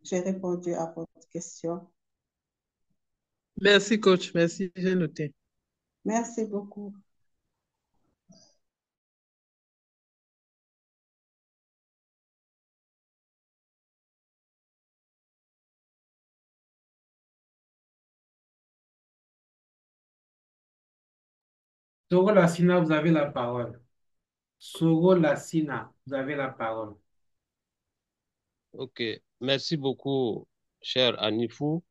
j'ai répondu à votre question? Merci, coach. Merci, j'ai noté. Merci beaucoup. Soro Lassina, vous avez la parole. Soro Lassina, vous avez la parole. Ok, merci beaucoup, cher Anifou.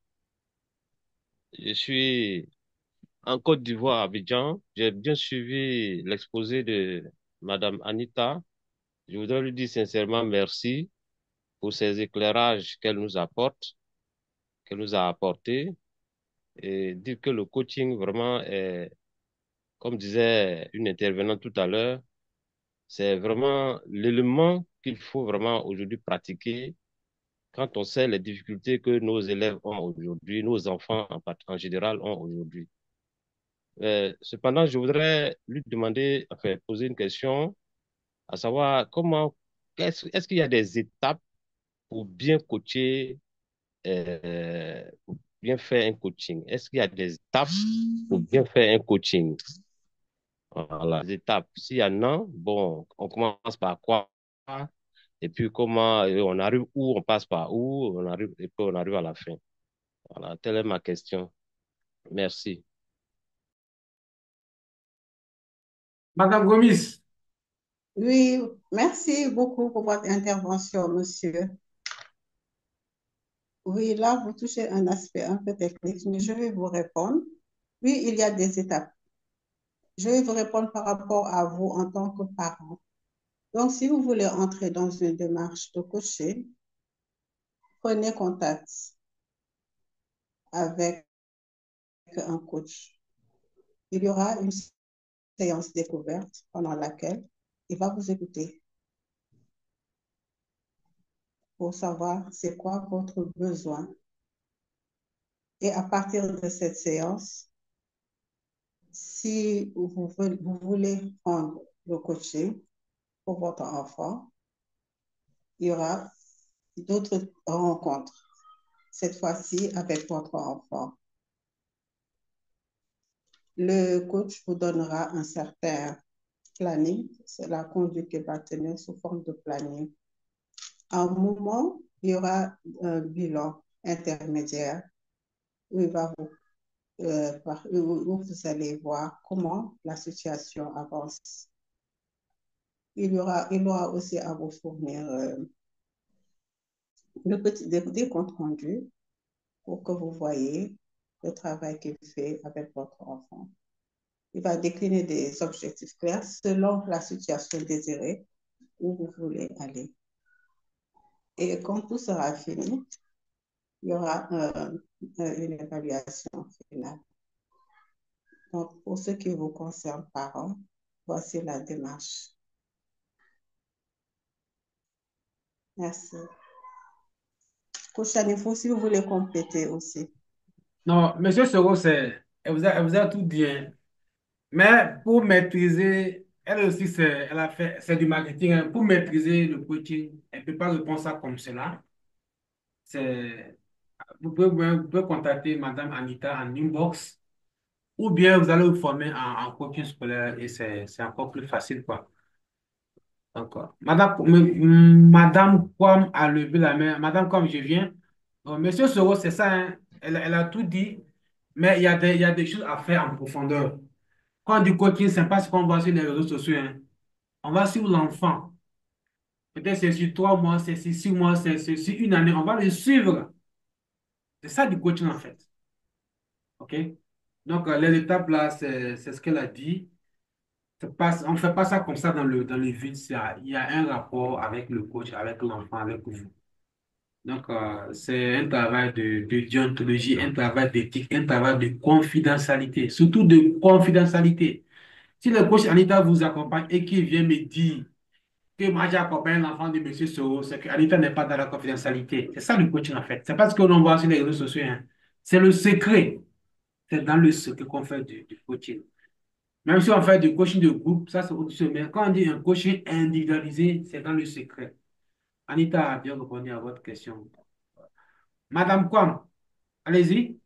Je suis en Côte d'Ivoire, à Abidjan. J'ai bien suivi l'exposé de Madame Anita. Je voudrais lui dire sincèrement merci pour ces éclairages qu'elle nous apporte, qu'elle nous a apportés, et dire que le coaching vraiment est, comme disait une intervenante tout à l'heure, c'est vraiment l'élément qu'il faut vraiment aujourd'hui pratiquer quand on sait les difficultés que nos élèves ont aujourd'hui, nos enfants en général ont aujourd'hui. Cependant, je voudrais lui demander, enfin, poser une question, à savoir est-ce qu'il y a des étapes pour bien coacher, pour bien faire un coaching? Est-ce qu'il y a des étapes pour bien faire un coaching? Voilà, les étapes. S'il y en a, bon, on commence par quoi? Et puis comment on arrive où, on passe par où, on arrive, et puis on arrive à la fin. Voilà, telle est ma question. Merci. Madame Gomis, Oui, merci beaucoup pour votre intervention, monsieur. Oui, là, vous touchez un aspect un peu technique, mais je vais vous répondre. Oui, il y a des étapes. Je vais vous répondre par rapport à vous en tant que parent. Donc, si vous voulez entrer dans une démarche de coaching, prenez contact avec un coach. Il y aura une séance découverte pendant laquelle il va vous écouter pour savoir c'est quoi votre besoin. Et à partir de cette séance, si vous voulez prendre le coaching pour votre enfant, il y aura d'autres rencontres, cette fois-ci avec votre enfant. Le coach vous donnera un certain planning, c'est la conduite qu'il va tenir sous forme de planning. À un moment, il y aura un bilan intermédiaire où, où vous allez voir comment la situation avance. Il aura aussi à vous fournir des comptes rendus pour que vous voyez le travail qu'il fait avec votre enfant. Il va décliner des objectifs clairs selon la situation désirée où vous voulez aller. Et quand tout sera fini, il y aura une évaluation finale. Donc, pour ce qui vous concerne, parents, voici la démarche. Merci. Coach Anifou, si vous voulez compléter aussi. non, Monsieur Soro, elle vous a tout dit, hein. Mais pour maîtriser, elle aussi, c'est du marketing, hein. Pour maîtriser le coaching, elle ne peut pas répondre ça comme cela. C'est, vous pouvez contacter Madame Anita en inbox ou bien vous allez vous former en coaching scolaire et c'est encore plus facile, quoi. D'accord. Madame Kwam a levé la main. Madame Kwam, je viens. Monsieur Soro, c'est ça, hein. Elle a tout dit, mais il y a des choses à faire en profondeur. Quand du coaching, c'est pas ce qu'on voit sur les réseaux sociaux, hein. On va suivre l'enfant. Peut-être c'est sur 3 mois, c'est sur 6 mois, c'est sur une année. On va le suivre. C'est ça du coaching, en fait. OK? Donc, les étapes là, c'est ce qu'elle a dit. On ne fait pas ça comme ça dans le vide. Il y a un rapport avec le coach, avec l'enfant, avec vous. Donc, c'est un travail de déontologie, un travail d'éthique, un travail de confidentialité, surtout de confidentialité. Si le coach Anita vous accompagne et qu'il vient me dire que moi j'ai accompagné l'enfant de Monsieur Soro, c'est que Anita n'est pas dans la confidentialité. C'est ça le coaching en fait. C'est pas ce que l'on voit sur les réseaux sociaux, hein. C'est le secret. C'est dans le secret qu'on fait du coaching. Même si on fait du coaching de groupe, ça c'est autre chose. Mais quand on dit un coaching individualisé, c'est dans le secret. Anita a bien répondu à votre question. Madame Kwam, allez-y.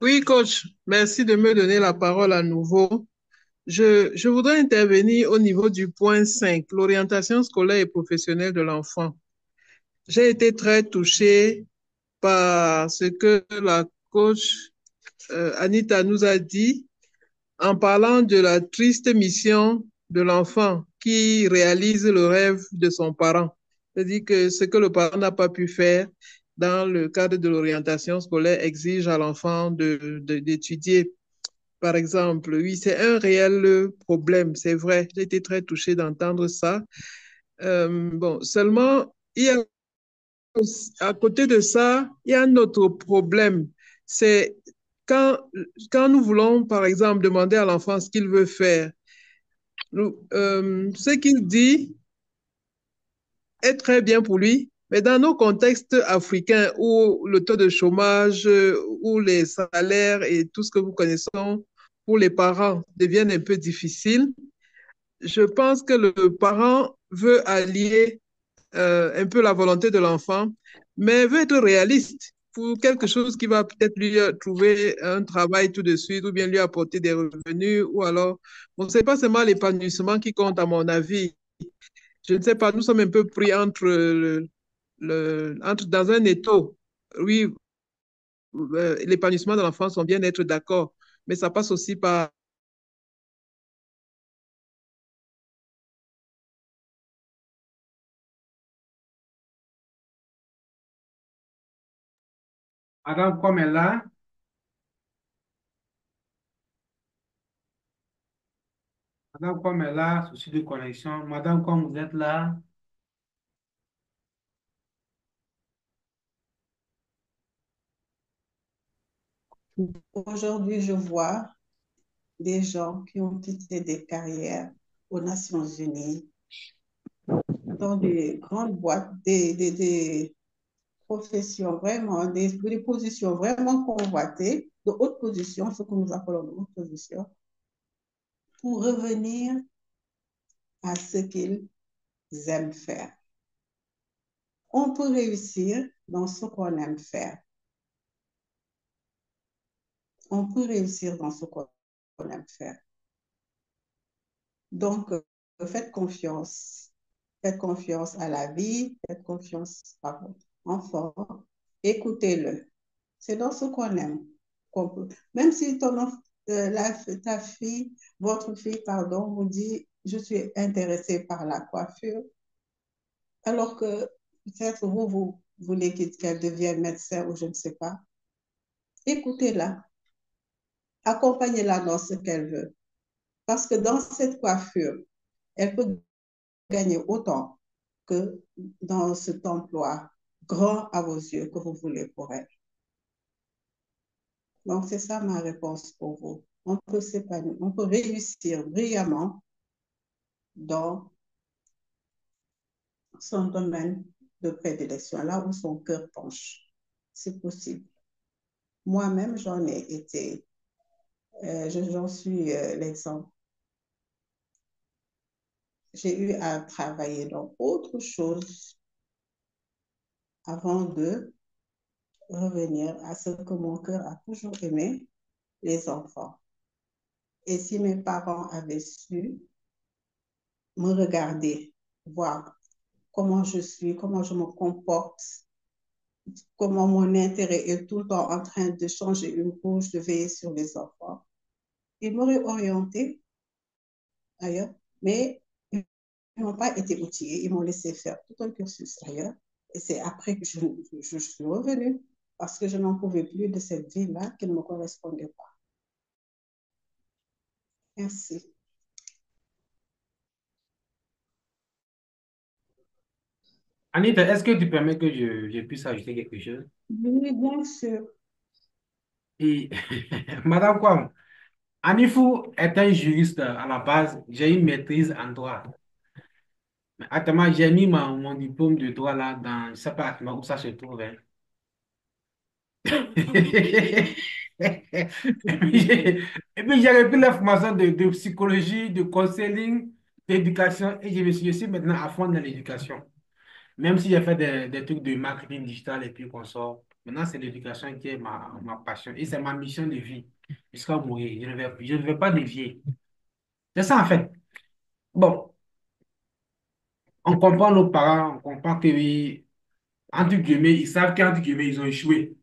Oui, coach, merci de me donner la parole à nouveau. Je voudrais intervenir au niveau du point 5, l'orientation scolaire et professionnelle de l'enfant. J'ai été très touchée par ce que la coach Anita nous a dit en parlant de la triste mission de l'enfant qui réalise le rêve de son parent. C'est-à-dire que ce que le parent n'a pas pu faire dans le cadre de l'orientation scolaire exige à l'enfant d'étudier. Par exemple, oui, c'est un réel problème, c'est vrai. J'ai été très touchée d'entendre ça. Bon, seulement, à côté de ça, il y a un autre problème. C'est quand, quand nous voulons, par exemple, demander à l'enfant ce qu'il veut faire, ce qu'il dit est très bien pour lui, mais dans nos contextes africains où le taux de chômage, où les salaires et tout ce que vous connaissez pour les parents deviennent un peu difficiles, je pense que le parent veut allier un peu la volonté de l'enfant, mais veut être réaliste pour quelque chose qui va peut-être lui trouver un travail tout de suite ou bien lui apporter des revenus ou alors, bon, c'est pas seulement l'épanouissement qui compte à mon avis. Je ne sais pas, nous sommes un peu pris entre, entre dans un étau. Oui, l'épanouissement de l'enfant, son bien-être, d'accord, mais ça passe aussi par Madame Kwam est là. Madame Kwam est là, souci de connexion. Madame Kwam, vous êtes là. Aujourd'hui, je vois des gens qui ont quitté des carrières aux Nations Unies, dans des grandes boîtes, des professions vraiment, des positions vraiment convoitées, de hautes positions, ce que nous appelons de hautes positions, pour revenir à ce qu'ils aiment faire. On peut réussir dans ce qu'on aime faire. On peut réussir dans ce qu'on aime faire. Donc, faites confiance. Faites confiance à la vie, faites confiance à votre enfant. Écoutez-le. C'est dans ce qu'on aime qu'on peut. Même si ta fille, votre fille, pardon, vous dit, je suis intéressée par la coiffure, alors que peut-être vous voulez qu'elle devienne médecin ou je ne sais pas, écoutez-la, accompagnez-la dans ce qu'elle veut. Parce que dans cette coiffure, elle peut gagner autant que dans cet emploi grand à vos yeux que vous voulez pour elle. Donc, c'est ça ma réponse pour vous. On peut s'épanouir, on peut réussir brillamment dans son domaine de prédilection, là où son cœur penche. C'est possible. Moi-même, j'en ai été, j'en suis l'exemple. J'ai eu à travailler dans autre chose avant de revenir à ce que mon cœur a toujours aimé, les enfants. Et si mes parents avaient su me regarder, voir comment je suis, comment je me comporte, comment mon intérêt est tout le temps en train de changer une couche, de veiller sur les enfants, ils m'auraient orienté ailleurs, mais ils n'ont pas été outillés, ils m'ont laissé faire tout un cursus ailleurs. Et c'est après que je suis revenue parce que je n'en pouvais plus de cette vie-là qui ne me correspondait pas. Merci. Anita, est-ce que tu permets que je puisse ajouter quelque chose? Oui, bien sûr. Et Madame Kwam, Anifou est un juriste à la base. J'ai une maîtrise en droit. Mais actuellement, j'ai mis mon diplôme de droit là dans, je ne sais pas où ça se trouve, hein. Et puis, j'ai repris la formation de psychologie, de counseling, d'éducation et je suis maintenant à fond dans l'éducation. Même si j'ai fait des trucs de marketing digital et puis qu'on sort, maintenant c'est l'éducation qui est ma passion et c'est ma mission de vie jusqu'à mourir. Je ne vais pas dévier. C'est ça en fait. Bon, on comprend nos parents, on comprend que oui, entre guillemets, ils savent qu'entre guillemets, ils ont échoué.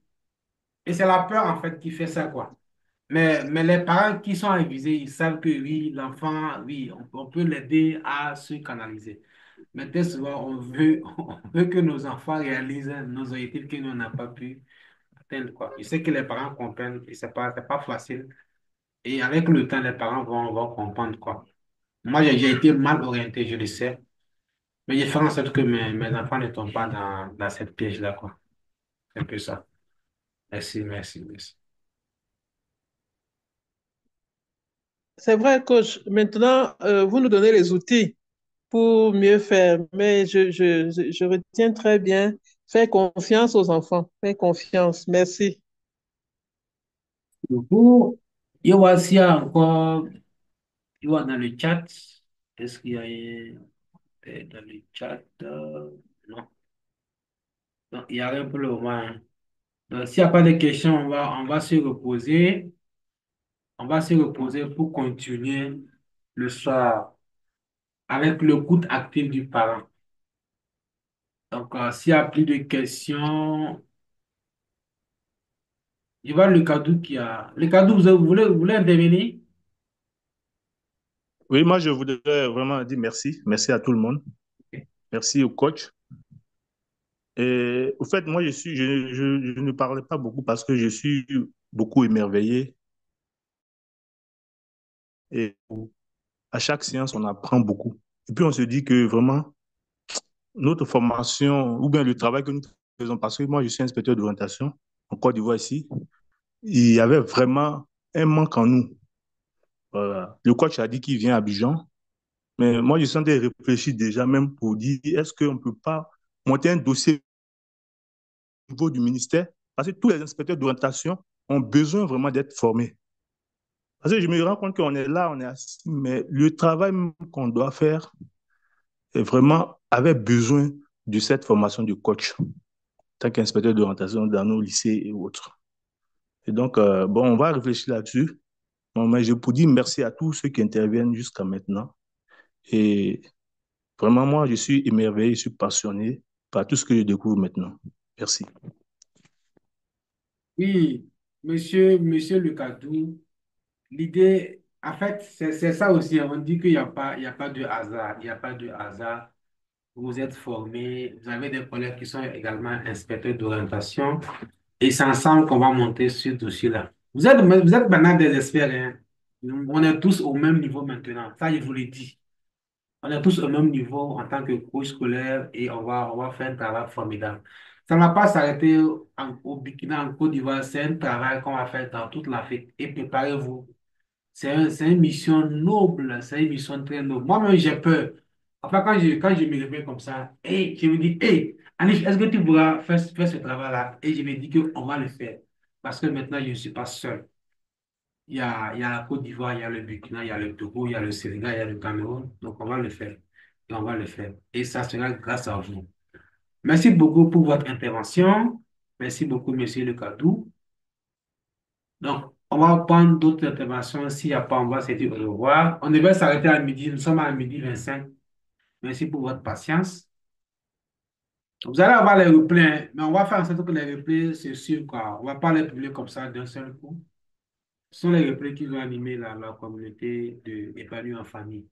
Et c'est la peur en fait qui fait ça, quoi. Mais les parents qui sont avisés, ils savent que oui, l'enfant, oui, on peut l'aider à se canaliser. Mais très souvent, on veut que nos enfants réalisent nos objectifs que nous n'avons pas pu atteindre, quoi. Je sais que les parents comprennent et c'est pas facile. Et avec le temps, les parents vont comprendre, quoi. Moi, j'ai été mal orienté, je le sais. Mais j'ai fait en sorte que mes enfants ne tombent pas dans cette piège-là, quoi. C'est un peu ça. Merci, merci, merci. C'est vrai, coach. Maintenant, vous nous donnez les outils pour mieux faire, mais je retiens très bien. Faire confiance aux enfants. Faire confiance. Merci. Du coup, il y a aussi encore, il y a dans le chat. Est-ce qu'il y a dans le chat? Non. Non, il y a rien pour le moment, hein. Donc, s'il n'y a pas de questions, on va se reposer. On va se reposer pour continuer le soir avec le coût actif du parent. Donc, s'il n'y a plus de questions, je vois le cadeau qui a. Le cadeau, vous voulez intervenir? Oui, moi, je voudrais vraiment dire merci. Merci à tout le monde. Merci au coach. Et au fait, moi, je ne parlais pas beaucoup parce que je suis beaucoup émerveillé. Et à chaque séance, on apprend beaucoup. Et puis, on se dit que vraiment, notre formation ou bien le travail que nous faisons, parce que moi, je suis inspecteur d'orientation en Côte d'Ivoire ici, il y avait vraiment un manque en nous. Voilà. Le coach a dit qu'il vient à Abidjan, mais moi, je suis en train de réfléchir déjà même pour dire, est-ce qu'on ne peut pas monter un dossier niveau du ministère, parce que tous les inspecteurs d'orientation ont besoin vraiment d'être formés. Parce que je me rends compte qu'on est là, on est assis, mais le travail qu'on doit faire est vraiment avait besoin de cette formation de coach, en tant qu'inspecteur d'orientation dans nos lycées et autres. Et donc, bon, on va réfléchir là-dessus. Bon, mais je peux dire merci à tous ceux qui interviennent jusqu'à maintenant. Et vraiment, moi, je suis émerveillé, je suis passionné par tout ce que je découvre maintenant. Merci. Oui, monsieur Lucadou, l'idée, en fait, c'est ça aussi, hein. On dit qu'il y a pas de hasard. Il n'y a pas de hasard. Vous êtes formés, vous avez des collègues qui sont également inspecteurs d'orientation. Et c'est ensemble qu'on va monter ce dossier-là. Vous êtes maintenant des experts, hein. On est tous au même niveau maintenant. Ça, je vous l'ai dit. On est tous au même niveau en tant que coach scolaire et on va faire un travail formidable. Ça ne va pas s'arrêter au Burkina, en Côte d'Ivoire. C'est un travail qu'on va faire dans toute l'Afrique. Et préparez-vous. C'est une mission noble. C'est une mission très noble. Moi-même, j'ai peur. Enfin, quand je me réveille comme ça, et je me dis, hey, Anif, est-ce que tu pourras faire ce travail-là? Et je me dis qu'on va le faire. Parce que maintenant, je ne suis pas seul. Il y a la Côte d'Ivoire, il y a le Burkina, il y a le Togo, il y a le Sénégal, il y a le Cameroun. Donc, on va le faire. Et on va le faire. Et ça sera grâce à vous. Merci beaucoup pour votre intervention. Merci beaucoup, monsieur Le Cadou. Donc, on va prendre d'autres interventions. S'il n'y a pas, on va se dire au revoir. On devait s'arrêter à midi. Nous sommes à midi 25. Merci pour votre patience. Vous allez avoir les replays, hein, mais on va faire en sorte que les replays se suivent, quoi. On ne va pas les publier comme ça d'un seul coup. Ce sont les replays qui vont animer la communauté d'épanouir en famille.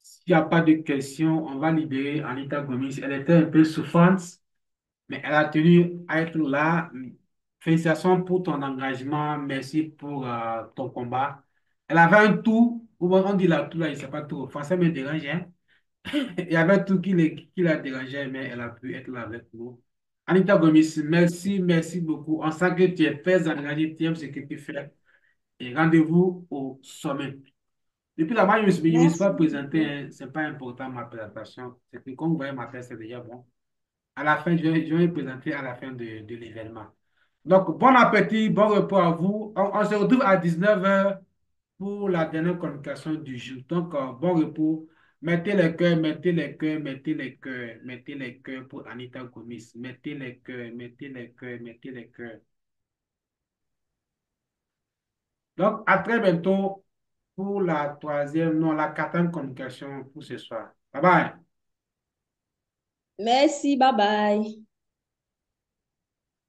S'il n'y a pas de questions, on va libérer Anita Gomis. Elle était un peu souffrante, mais elle a tenu à être là. Félicitations pour ton engagement. Merci pour ton combat. Elle avait un tout. On dit la tout là, je ne sais pas tout. Enfin, ça me dérange, hein. Il y avait tout qui la dérangeait, mais elle a pu être là avec nous. Anita Gomis, merci, merci beaucoup. On sent que tu es très engagée, tu aimes ce que tu fais. Et rendez-vous au sommet. Depuis là, moi, je me suis Merci pas présenté, beaucoup. hein. C'est pas important ma présentation. C'est que comme vous voyez ma tête, c'est déjà bon. À la fin, je vais me présenter à la fin de l'événement. Donc, bon appétit, bon repos à vous. On se retrouve à 19 h pour la dernière communication du jour. Donc, bon repos. Mettez les cœurs, mettez les cœurs, mettez les cœurs, mettez les cœurs pour Anita Gomis. Mettez les cœurs, mettez les cœurs, mettez les cœurs. Donc, à très bientôt pour la troisième, non, la quatrième communication pour ce soir. Bye bye. Merci, bye bye.